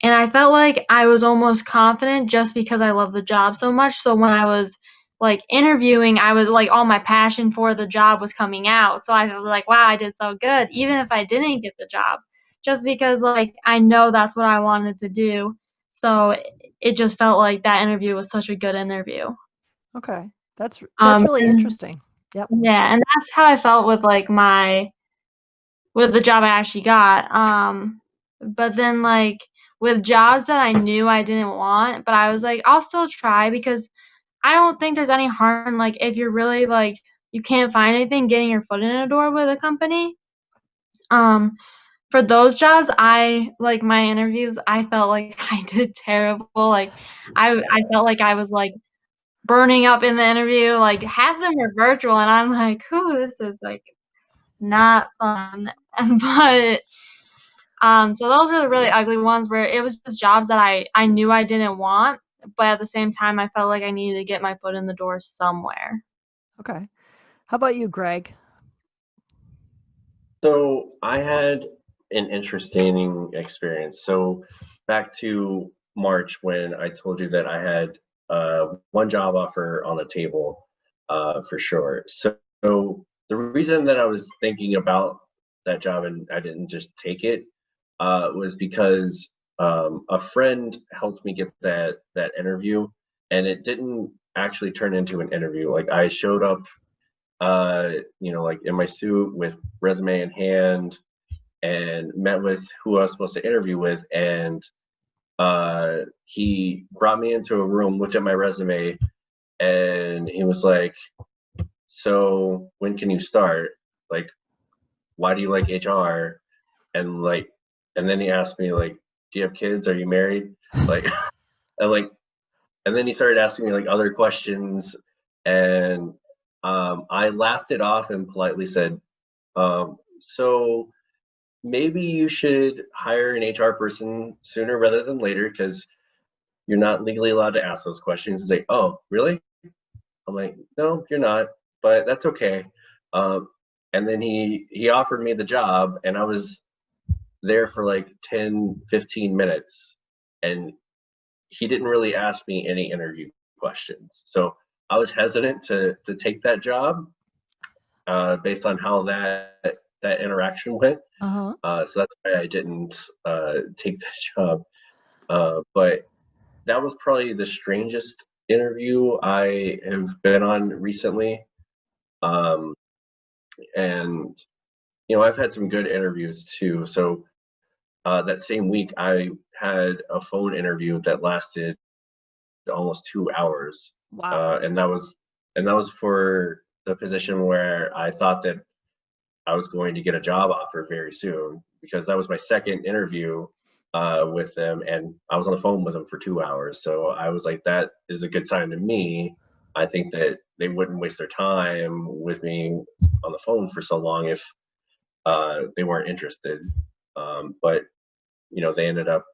[SPEAKER 3] and I felt like I was almost confident just because I love the job so much. So when I was interviewing, I was like, all my passion for the job was coming out. So I was like, wow, I did so good, even if I didn't get the job, just because I know that's what I wanted to do. So it just felt like that interview was such a good interview.
[SPEAKER 2] Okay, that's really interesting. Yep.
[SPEAKER 3] Yeah, and that's how I felt with with the job I actually got. But then with jobs that I knew I didn't want, but I was like, I'll still try, because I don't think there's any harm, if you're really you can't find anything, getting your foot in a door with a company. For those jobs, my interviews, I felt like I did terrible. I felt like I was burning up in the interview. Half of them were virtual, and I'm like, "Ooh, this is not fun." But so those were the really ugly ones, where it was just jobs that I knew I didn't want, but at the same time I felt like I needed to get my foot in the door somewhere.
[SPEAKER 2] Okay. How about you, Greg?
[SPEAKER 5] So I had an interesting experience. So back to March, when I told you that I had one job offer on the table, for sure. So the reason that I was thinking about that job and I didn't just take it, was because a friend helped me get that interview, and it didn't actually turn into an interview. Like, I showed up, in my suit with resume in hand, and met with who I was supposed to interview with, and he brought me into a room, looked at my resume, and he was like, "So when can you start? Like, why do you like HR?" And and then he asked me, like, do you have kids? Are you married? Like, and like, and then he started asking me like other questions, and I laughed it off and politely said, so maybe you should hire an HR person sooner rather than later, because you're not legally allowed to ask those questions. And say, oh, really? I'm like, no, you're not, but that's okay. Um, and then he offered me the job, and I was there for like 10, 15 minutes, and he didn't really ask me any interview questions. So I was hesitant to take that job based on how that interaction went.
[SPEAKER 2] Uh-huh.
[SPEAKER 5] So that's why I didn't take that job. But that was probably the strangest interview I have been on recently. Um, and I've had some good interviews too. So that same week, I had a phone interview that lasted almost 2 hours,
[SPEAKER 2] Wow.
[SPEAKER 5] and that was for the position where I thought that I was going to get a job offer very soon, because that was my second interview with them, and I was on the phone with them for 2 hours. So I was like, that is a good sign to me. I think that they wouldn't waste their time with me on the phone for so long if they weren't interested. But they ended up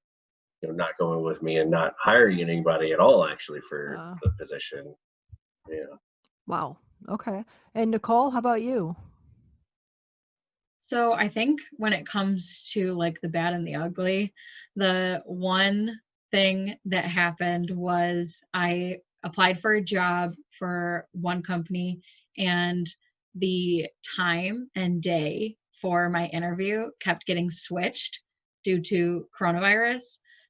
[SPEAKER 5] not going with me and not hiring anybody at all actually for
[SPEAKER 2] Uh,
[SPEAKER 5] the position. Yeah.
[SPEAKER 2] wow. Okay. And Nicole, how about you?
[SPEAKER 4] So I think when it comes to like the bad and the ugly, the one thing that happened was I applied for a job for one company, and the time and day for my interview kept getting switched due to coronavirus.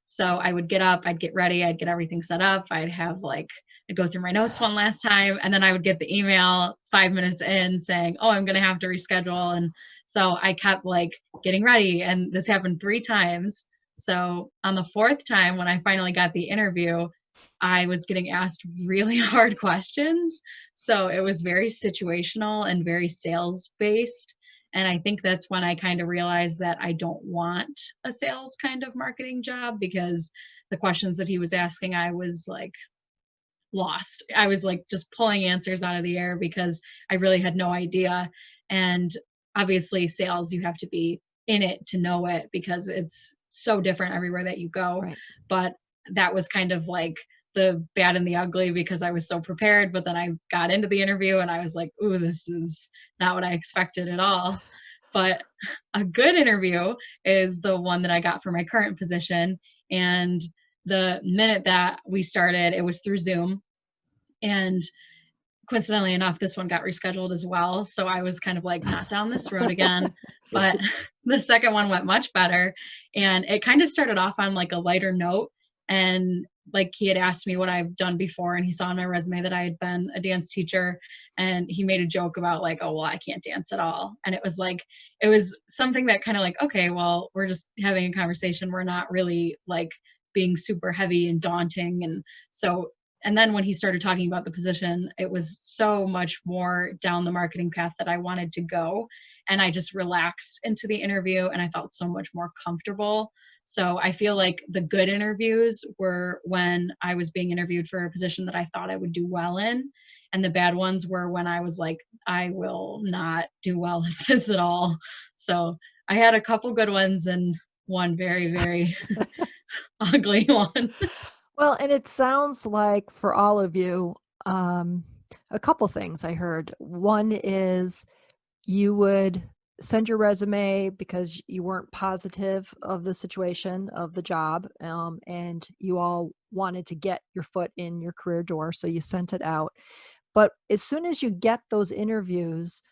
[SPEAKER 4] So I would get up, I'd get ready, I'd get everything set up, I'd go through my notes one last time, and then I would get the email 5 minutes in saying, oh, I'm going to have to reschedule. And so I kept like getting ready, and this happened 3 times. So on the fourth time, when I finally got the interview, I was getting asked really hard questions. So it was very situational and very sales based. And I think that's when I kind of realized that I don't want a sales kind of marketing job, because the questions that he was asking, I was like lost. I was like just pulling answers out of the air because I really had no idea. And obviously, sales, you have to be in it to know it, because it's so different everywhere that you go.
[SPEAKER 2] Right.
[SPEAKER 4] But that was kind of like the bad and the ugly, because I was so prepared, but then I got into the interview and I was like, ooh, this is not what I expected at all. But a good interview is the one that I got for my current position. And the minute that we started, it was through Zoom. And coincidentally enough, this one got rescheduled as well. So I was kind of like, not down this road again. But the second one went much better. And it kind of started off on like a lighter note. And like he had asked me what I've done before, and he saw on my resume that I had been a dance teacher, and he made a joke about like, oh, well, I can't dance at all. And it was something that kind of like, okay, well, we're just having a conversation. We're not really like being super heavy and daunting. And then when he started talking about the position, it was so much more down the marketing path that I wanted to go. And I just relaxed into the interview, and I felt so much more comfortable. So I feel like the good interviews were when I was being interviewed for a position that I thought I would do well in. And the bad ones were when I was like, I will not do well at this at all. So I had a couple good ones and one very, very ugly one.
[SPEAKER 2] Well, and it sounds like for all of you, a couple things I heard. One is you would send your resume because you weren't positive of the situation of the job, and you all wanted to get your foot in your career door, so you sent it out. But as soon as you get those interviews,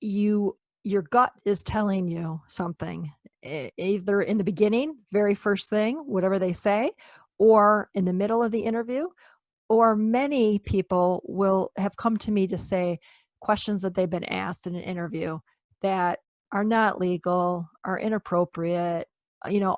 [SPEAKER 2] your gut is telling you something, either in the beginning, very first thing, whatever they say, or in the middle of the interview, or many people will have come to me to say questions that they've been asked in an interview that are not legal, are inappropriate,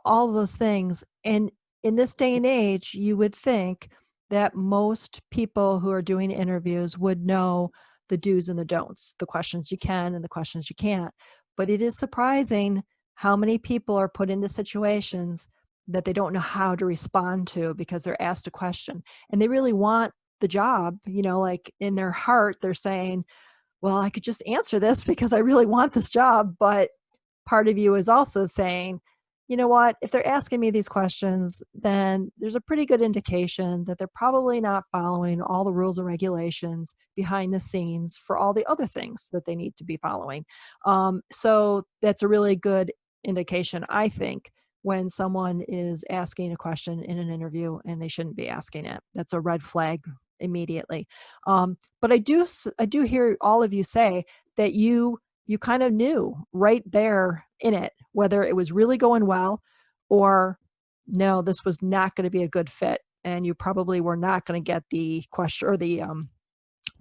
[SPEAKER 2] all of those things. And in this day and age, you would think that most people who are doing interviews would know the do's and the don'ts, the questions you can and the questions you can't. But it is surprising how many people are put into situations that they don't know how to respond to because they're asked a question and they really want the job, like in their heart, they're saying, well, I could just answer this because I really want this job. But part of you is also saying, you know what, if they're asking me these questions, then there's a pretty good indication that they're probably not following all the rules and regulations behind the scenes for all the other things that they need to be following. So that's a really good indication, I think, when someone is asking a question in an interview and they shouldn't be asking it. That's a red flag immediately. But I do hear all of you say that you kind of knew right there in it whether it was really going well or no, this was not going to be a good fit, and you probably were not going to get the question or the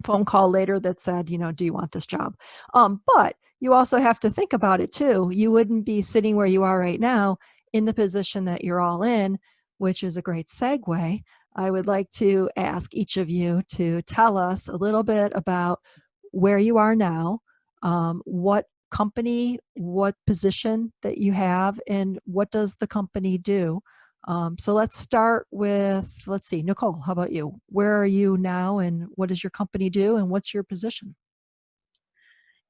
[SPEAKER 2] phone call later that said, do you want this job? But you also have to think about it too. You wouldn't be sitting where you are right now in the position that you're all in, which is a great segue. I would like to ask each of you to tell us a little bit about where you are now, what company, what position that you have, and what does the company do. So let's start with, let's see, Nicole, how about you? Where are you now and what does your company do and what's your position?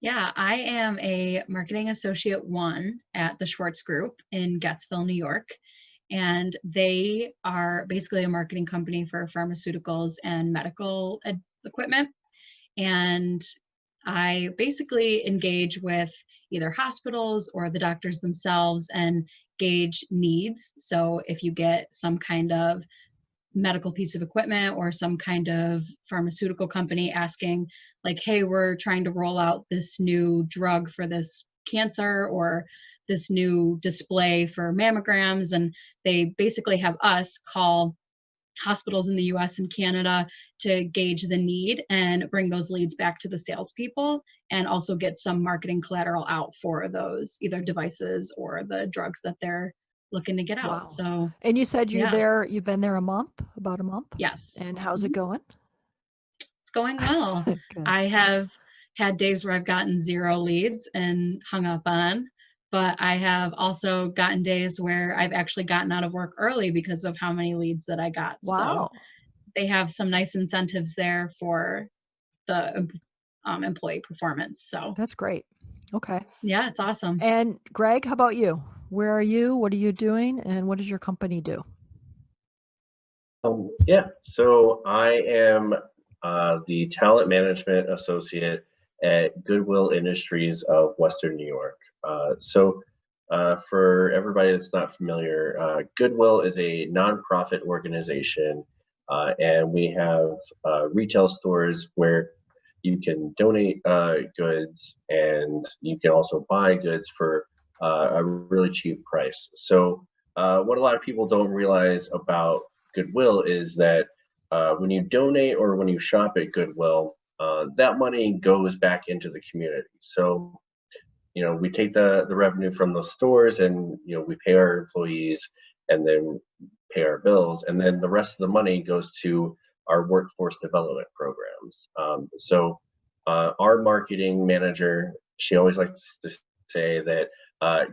[SPEAKER 4] Yeah, I am a marketing associate 1 at the Schwartz Group in Gettsville, New York. And they are basically a marketing company for pharmaceuticals and medical equipment. And I basically engage with either hospitals or the doctors themselves and gauge needs. So if you get some kind of medical piece of equipment or some kind of pharmaceutical company asking like, hey, we're trying to roll out this new drug for this cancer or this new display for mammograms, and they basically have us call hospitals in the US and Canada to gauge the need and bring those leads back to the salespeople and also get some marketing collateral out for those either devices or the drugs that they're looking to get out.
[SPEAKER 2] Wow.
[SPEAKER 4] So,
[SPEAKER 2] And you said
[SPEAKER 4] yeah.
[SPEAKER 2] you've been there about a month?
[SPEAKER 4] Yes.
[SPEAKER 2] And how's it going?
[SPEAKER 4] It's going well.
[SPEAKER 2] Good.
[SPEAKER 4] I have had days where I've gotten 0 leads and hung up on, but I have also gotten days where I've actually gotten out of work early because of how many leads that I got. So
[SPEAKER 2] Wow.
[SPEAKER 4] they have some nice incentives there for the employee performance. So
[SPEAKER 2] That's great. Okay.
[SPEAKER 4] yeah, it's awesome.
[SPEAKER 2] And Greg, how about you? Where are you? What are you doing? And what does your company do?
[SPEAKER 5] Yeah, so I am the talent management associate at Goodwill Industries of Western New York. For everybody that's not familiar, Goodwill is a nonprofit organization, and we have retail stores where you can donate goods and you can also buy goods for a really cheap price. So, what a lot of people don't realize about Goodwill is that when you donate or when you shop at Goodwill, that money goes back into the community. So, we take the revenue from those stores and, we pay our employees and then pay our bills. And then the rest of the money goes to our workforce development programs. Our marketing manager, she always likes to say that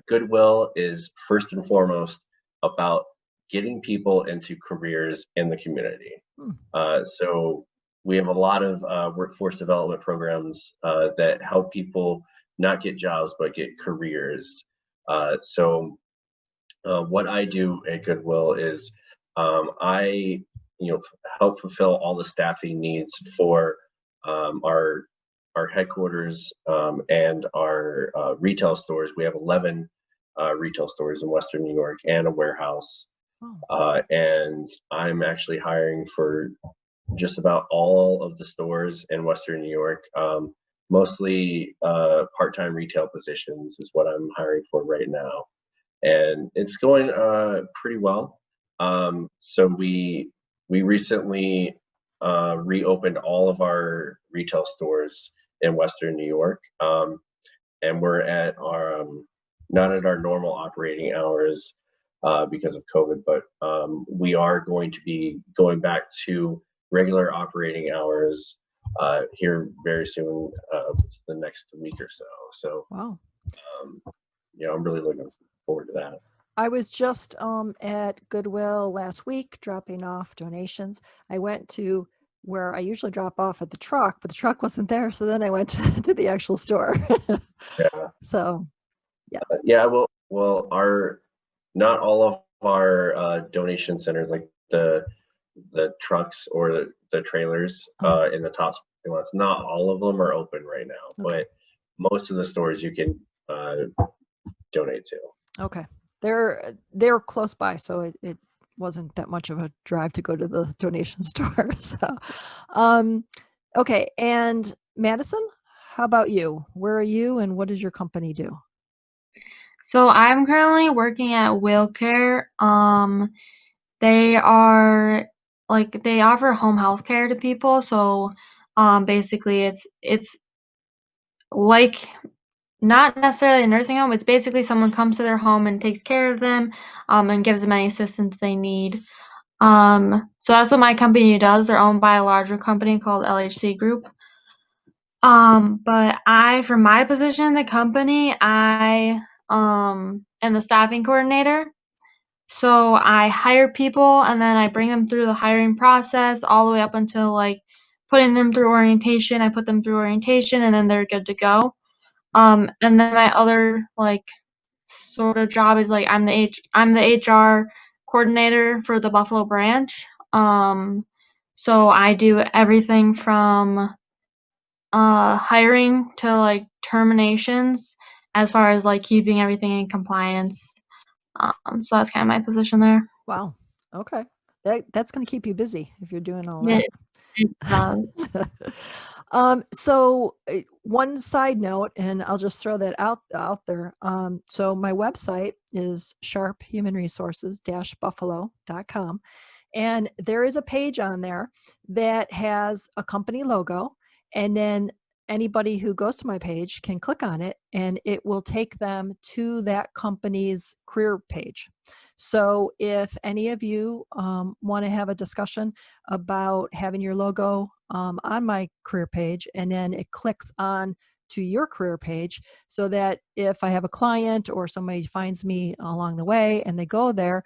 [SPEAKER 5] Goodwill is first and foremost about getting people into careers in the community. So we have a lot of workforce development programs that help people not get jobs but get careers. What I do at Goodwill is I help fulfill all the staffing needs for our headquarters and our retail stores. We have 11 retail stores in Western New York and a warehouse. And I'm actually hiring for just about all of the stores in Western New York. Mostly part-time retail positions is what I'm hiring for right now. And it's going pretty well. So we recently reopened all of our retail stores in Western New York. And we're at our, not at our normal operating hours because of COVID, but we are going to be going back to regular operating hours here very soon, the next week or so. So,
[SPEAKER 2] Wow.
[SPEAKER 5] I'm really looking forward to that.
[SPEAKER 2] I was just at Goodwill last week dropping off donations. I went to where I usually drop off at the truck, but the truck wasn't there. So then I went to the actual store.
[SPEAKER 5] Yeah.
[SPEAKER 2] So, yes.
[SPEAKER 5] Yeah, well, our not all of our donation centers, like the trucks or the trailers in the top parking lots, not all of them are open right now,
[SPEAKER 2] Okay.
[SPEAKER 5] but most of the stores you can donate to.
[SPEAKER 2] Okay. They're close by, so it wasn't that much of a drive to go to the donation store. So, okay. And Madison, how about you? Where are you and what does your company do?
[SPEAKER 3] So I'm currently working at WillCare. They are like they offer home health care to people. So basically it's like not necessarily a nursing home. It's basically someone comes to their home and takes care of them and gives them any assistance they need. So that's what my company does. They're owned by a larger company called LHC Group. But for my position in the company, I am the staffing coordinator. So I hire people and then I bring them through the hiring process all the way up until like putting them through orientation. I put them through orientation and then they're good to go. And then my other like sort of job is like I'm the HR coordinator for the Buffalo branch. So I do everything from hiring to like terminations as far as like keeping everything in compliance. So that's kind of my position there.
[SPEAKER 2] Wow. Okay. That's going to keep you busy if you're doing all
[SPEAKER 3] Yeah,
[SPEAKER 2] that.
[SPEAKER 3] it does.
[SPEAKER 2] So one side note, and I'll just throw that out there. So my website is sharphumanresources-buffalo.com. And there is a page on there that has a company logo. And then anybody who goes to my page can click on it and it will take them to that company's career page. So if any of you want to have a discussion about having your logo on my career page, and then it clicks on to your career page, so that if I have a client or somebody finds me along the way and they go there,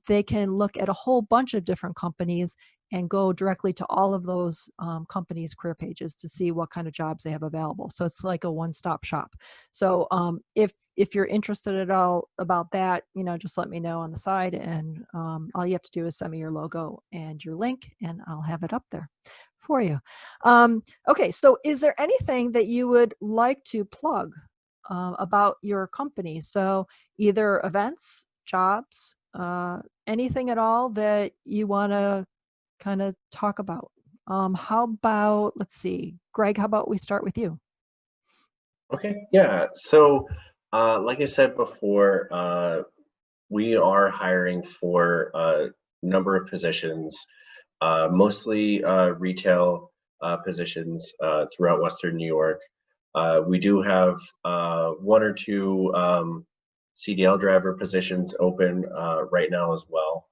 [SPEAKER 2] they can look at a whole bunch of different companies and go directly to all of those companies' career pages to see what kind of jobs they have available. So it's like a one-stop shop. So if you're interested at all about that, just let me know on the side, and all you have to do is send me your logo and your link, and I'll have it up there for you. Okay, so is there anything that you would like to plug about your company? So either events, jobs, anything at all that you want to kind of talk about. How about, let's see, Greg, how about we start with you?
[SPEAKER 5] Okay, yeah. So, like I said before, we are hiring for a number of positions, mostly retail positions throughout Western New York. We do have one or two CDL driver positions open right now as well.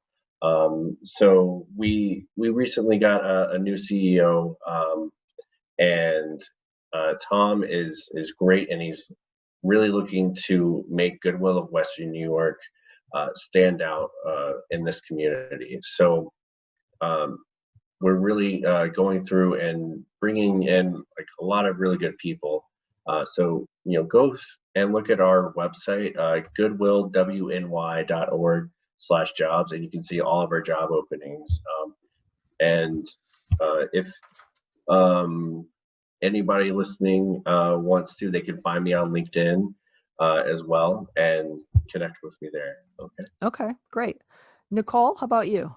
[SPEAKER 5] So we recently got a new CEO, and Tom is great, and he's really looking to make Goodwill of Western New York stand out in this community. So we're really going through and bringing in like a lot of really good people. So go and look at our website, goodwillwny.org/jobs, and you can see all of our job openings. And if anybody listening wants to, they can find me on LinkedIn as well and connect with me there.
[SPEAKER 2] Okay, great. Nicole, how about you?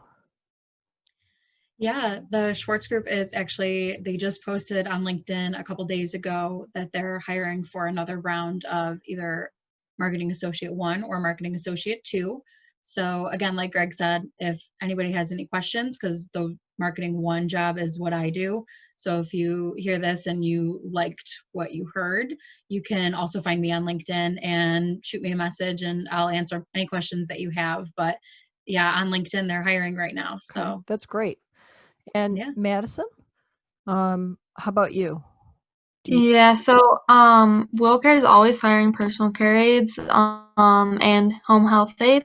[SPEAKER 4] Yeah, the Schwartz Group is actually, they just posted on LinkedIn a couple days ago that they're hiring for another round of either Marketing Associate 1 or Marketing Associate 2. So again, like Greg said, if anybody has any questions, because the Marketing 1 job is what I do. So if you hear this and you liked what you heard, you can also find me on LinkedIn and shoot me a message and I'll answer any questions that you have. But yeah, on LinkedIn, they're hiring right now. So
[SPEAKER 2] Okay, that's great. And
[SPEAKER 4] yeah.
[SPEAKER 2] Madison, how about you?
[SPEAKER 3] Yeah, so Wilcare is always hiring personal care aides and home health aides.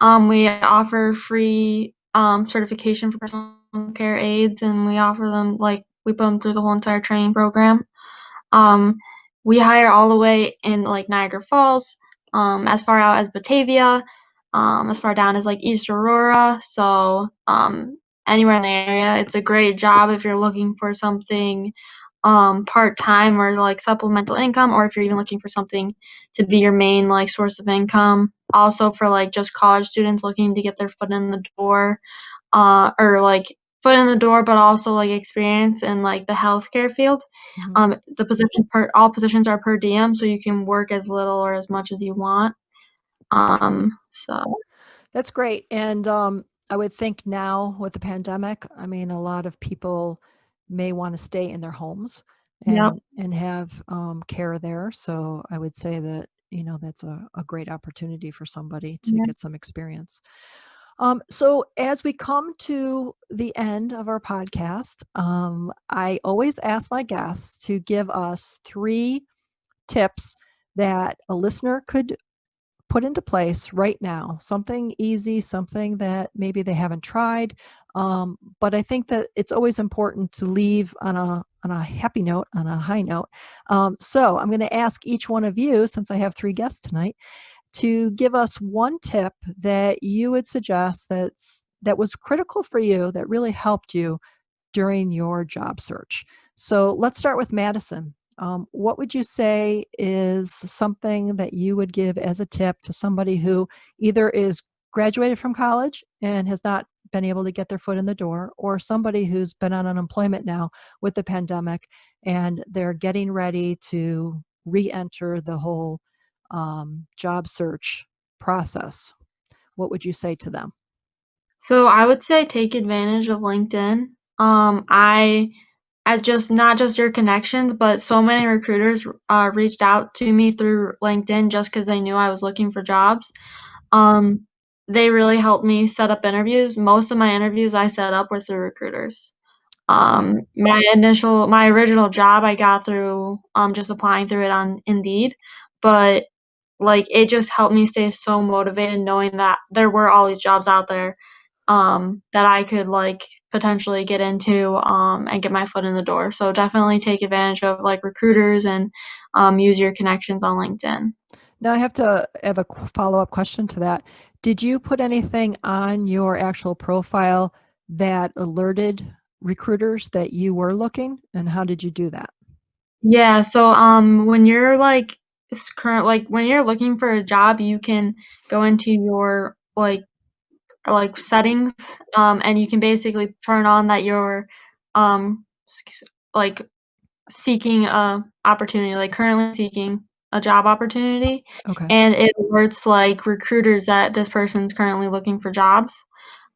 [SPEAKER 3] We offer free certification for personal care aides, and we offer them we put them through the whole entire training program. Um, we hire all the way in like Niagara Falls, as far out as Batavia, as far down as like East Aurora. So anywhere in the area, it's a great job if you're looking for something part-time or like supplemental income, or if you're even looking for something to be your main like source of income. Also for like just college students looking to get their foot in the door, or like foot in the door, but also like experience in like the healthcare field.
[SPEAKER 2] Mhm.
[SPEAKER 3] All positions are per diem, so you can work as little or as much as you want. So
[SPEAKER 2] That's great. And I would think now with the pandemic, I mean, a lot of people may want to stay in their homes
[SPEAKER 3] yep,
[SPEAKER 2] and have care there. So I would say that, that's a great opportunity for somebody to
[SPEAKER 3] yep.
[SPEAKER 2] get some experience. So as we come to the end of our podcast, I always ask my guests to give us 3 tips that a listener could put into place right now, something easy, something that maybe they haven't tried. But I think that it's always important to leave on a happy note, on a high note. So I'm going to ask each one of you, since I have 3 guests tonight, to give us one tip that you would suggest that was critical for you, that really helped you during your job search. So let's start with Madison. What would you say is something that you would give as a tip to somebody who either is graduated from college and has not been able to get their foot in the door, or somebody who's been on unemployment now with the pandemic and they're getting ready to re-enter the whole job search process? What would you say to them?
[SPEAKER 3] So I would say take advantage of LinkedIn. I as just not just your connections, but so many recruiters reached out to me through LinkedIn just because they knew I was looking for jobs. Um, they really helped me set up interviews. Most of my interviews I set up were through recruiters.
[SPEAKER 2] Okay.
[SPEAKER 3] My original job I got through just applying through it on Indeed, but like it just helped me stay so motivated knowing that there were all these jobs out there that I could like potentially get into and get my foot in the door. So definitely take advantage of like recruiters and use your connections on LinkedIn.
[SPEAKER 2] Now I have to have a follow-up question to that. Did you put anything on your actual profile that alerted recruiters that you were looking, and how did you do that?
[SPEAKER 3] Yeah, so when you're like when you're looking for a job, you can go into your like settings, and you can basically turn on that you're um like seeking a opportunity, like currently seeking a job opportunity,
[SPEAKER 2] Okay.
[SPEAKER 3] and it alerts like recruiters that this person's currently looking for jobs.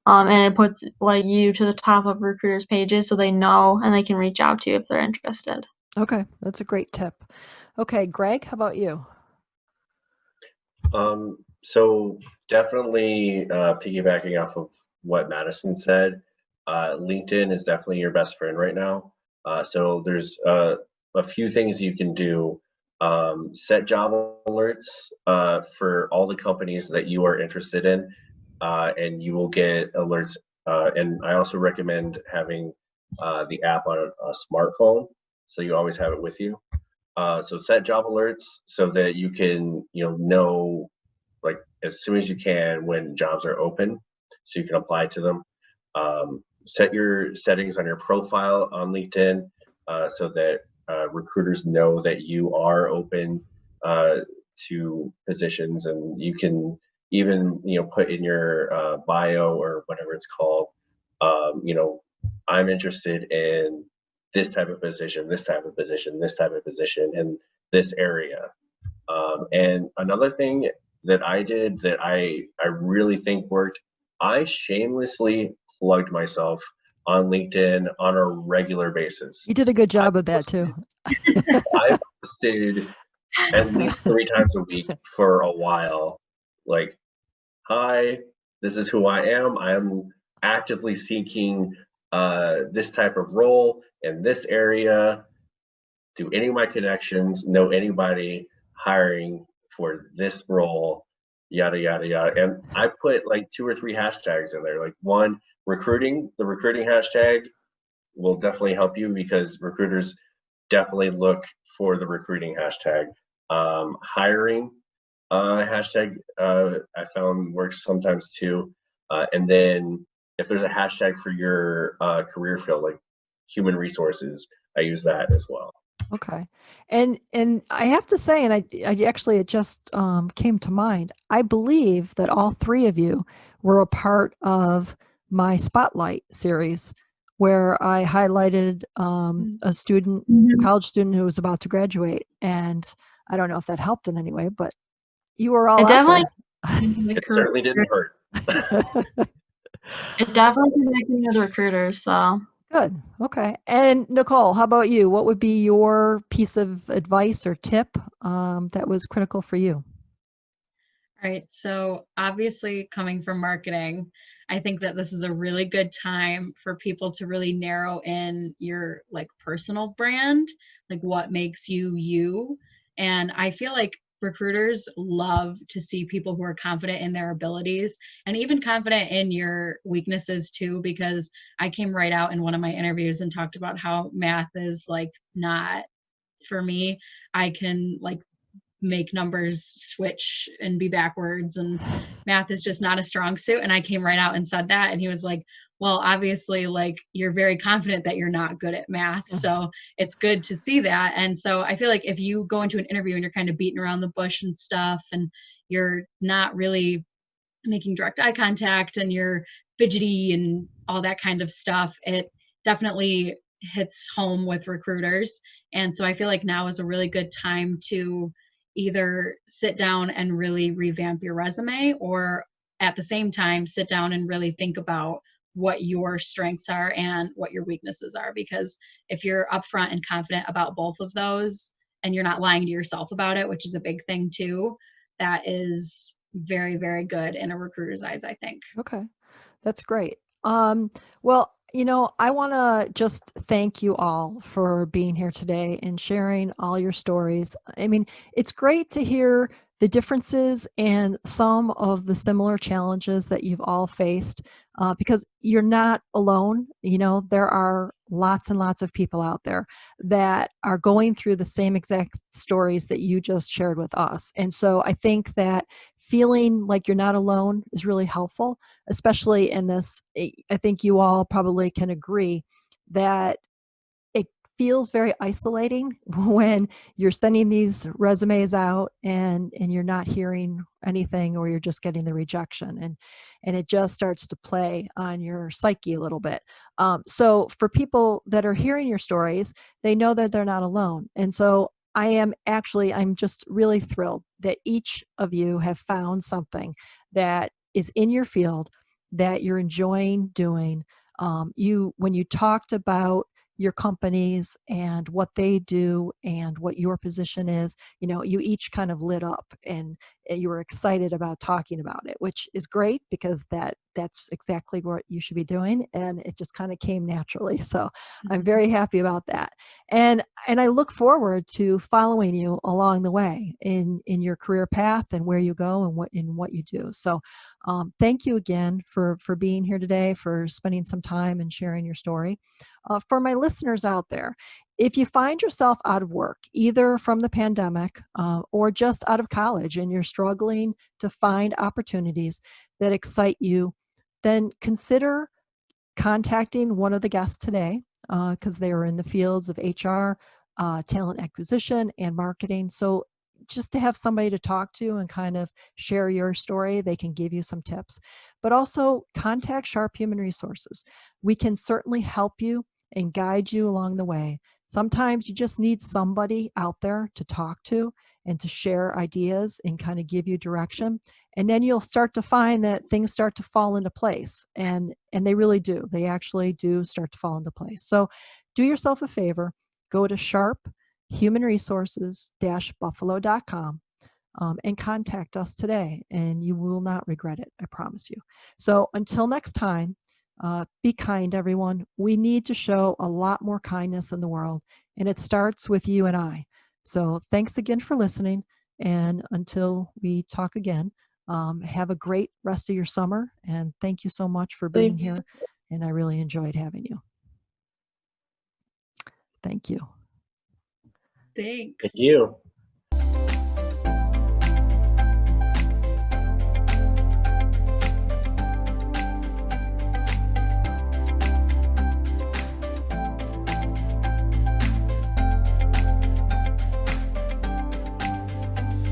[SPEAKER 3] And it puts like you to the top of recruiters' pages so they know and they can reach out to you if they're interested.
[SPEAKER 2] Okay, that's a great tip. Okay, Greg, how about you?
[SPEAKER 5] So definitely piggybacking off of what Madison said, LinkedIn is definitely your best friend right now. So there's a few things you can do. Set job alerts for all the companies that you are interested in, and you will get alerts. And I also recommend having the app on a smartphone, so you always have it with you. So set job alerts so that you can know like as soon as you can when jobs are open, so you can apply to them. Set your settings on your profile on LinkedIn so that recruiters know that you are open uh, to positions, and you can even put in your bio or whatever it's called. I'm interested in this type of position, this type of position, this type of position in this area. And another thing that I did that I really think worked, I shamelessly plugged myself on LinkedIn on a regular basis.
[SPEAKER 2] You did a good
[SPEAKER 5] I
[SPEAKER 2] job of that too.
[SPEAKER 5] posted, I posted at least 3 times a week for a while. Like, hi, this is who I am. I am actively seeking this type of role in this area. do any of my connections know anybody hiring for this role, yada, yada, yada. And I put like 2 or 3 hashtags in there. Like one, recruiting, the recruiting hashtag will definitely help you because recruiters definitely look for the recruiting hashtag. Hiring hashtag I found works sometimes too. And then if there's a hashtag for your career field, like human resources, I use that as well.
[SPEAKER 2] Okay. And I have to say, and I actually, it just came to mind, I believe that all 3 of you were a part of my Spotlight series where I highlighted a student, a college student who was about to graduate. And I don't know if that helped in any way, but you were all
[SPEAKER 3] It
[SPEAKER 2] out
[SPEAKER 3] definitely,
[SPEAKER 2] there.
[SPEAKER 5] It certainly didn't hurt.
[SPEAKER 3] it definitely connected me with recruiters. So
[SPEAKER 2] Good. Okay. And Nicole, how about you? What would be your piece of advice or tip that was critical for you?
[SPEAKER 4] All right. So obviously coming from marketing, I think that this is a really good time for people to really narrow in your like personal brand, like what makes you you. And I feel like recruiters love to see people who are confident in their abilities and even confident in your weaknesses too, because I came right out in one of my interviews and talked about how math is like not for me. I can like make numbers switch and be backwards, and math is just not a strong suit. And I came right out and said that, and he was like, well, obviously, like, you're very confident that you're not good at math, so it's good to see that. And so I feel like if you go into an interview and you're kind of beating around the bush and stuff, and you're not really making direct eye contact and you're fidgety and all that kind of stuff, it definitely hits home with recruiters. And so I feel like now is a really good time to either sit down and really revamp your resume, or at the same time sit down and really think about what your strengths are and what your weaknesses are. Because if you're upfront and confident about both of those and you're not lying to yourself about it, which is a big thing too, that is very, very good in a recruiter's eyes, I think.
[SPEAKER 2] Okay. That's great. Well, I want to just thank you all for being here today and sharing all your stories. I mean, it's great to hear the differences and some of the similar challenges that you've all faced because you're not alone. There are lots and lots of people out there that are going through the same exact stories that you just shared with us. And so I think that feeling like you're not alone is really helpful, especially in this. I think you all probably can agree that it feels very isolating when you're sending these resumes out and you're not hearing anything, or you're just getting the rejection, and it just starts to play on your psyche a little bit. So for people that are hearing your stories, they know that they're not alone. And so I'm just really thrilled that each of you have found something that is in your field that you're enjoying doing. When you talked about your companies and what they do and what your position is, you each kind of lit up, and you were excited about talking about it, which is great because that's exactly what you should be doing, and it just kind of came naturally. So I'm very happy about that. And I look forward to following you along the way in your career path and where you go and what you do. So thank you again for being here today, for spending some time and sharing your story. For my listeners out there, if you find yourself out of work, either from the pandemic or just out of college, and you're struggling to find opportunities that excite you, then consider contacting one of the guests today because they are in the fields of HR, talent acquisition, and marketing. So just to have somebody to talk to and kind of share your story, they can give you some tips. But also contact Sharp Human Resources. We can certainly help you and guide you along the way. Sometimes you just need somebody out there to talk to and to share ideas and kind of give you direction. And then you'll start to find that things start to fall into place. And they really do. They actually do start to fall into place. So do yourself a favor, go to sharphumanresources-buffalo.com and contact us today, and you will not regret it. I promise you. So until next time, Be kind, everyone. We need to show a lot more kindness in the world, and it starts with you and I. So thanks again for listening, and until we talk again, have a great rest of your summer, and thank you so much for being here, and I really enjoyed having you. Thank you.
[SPEAKER 4] Thanks.
[SPEAKER 5] Thank you.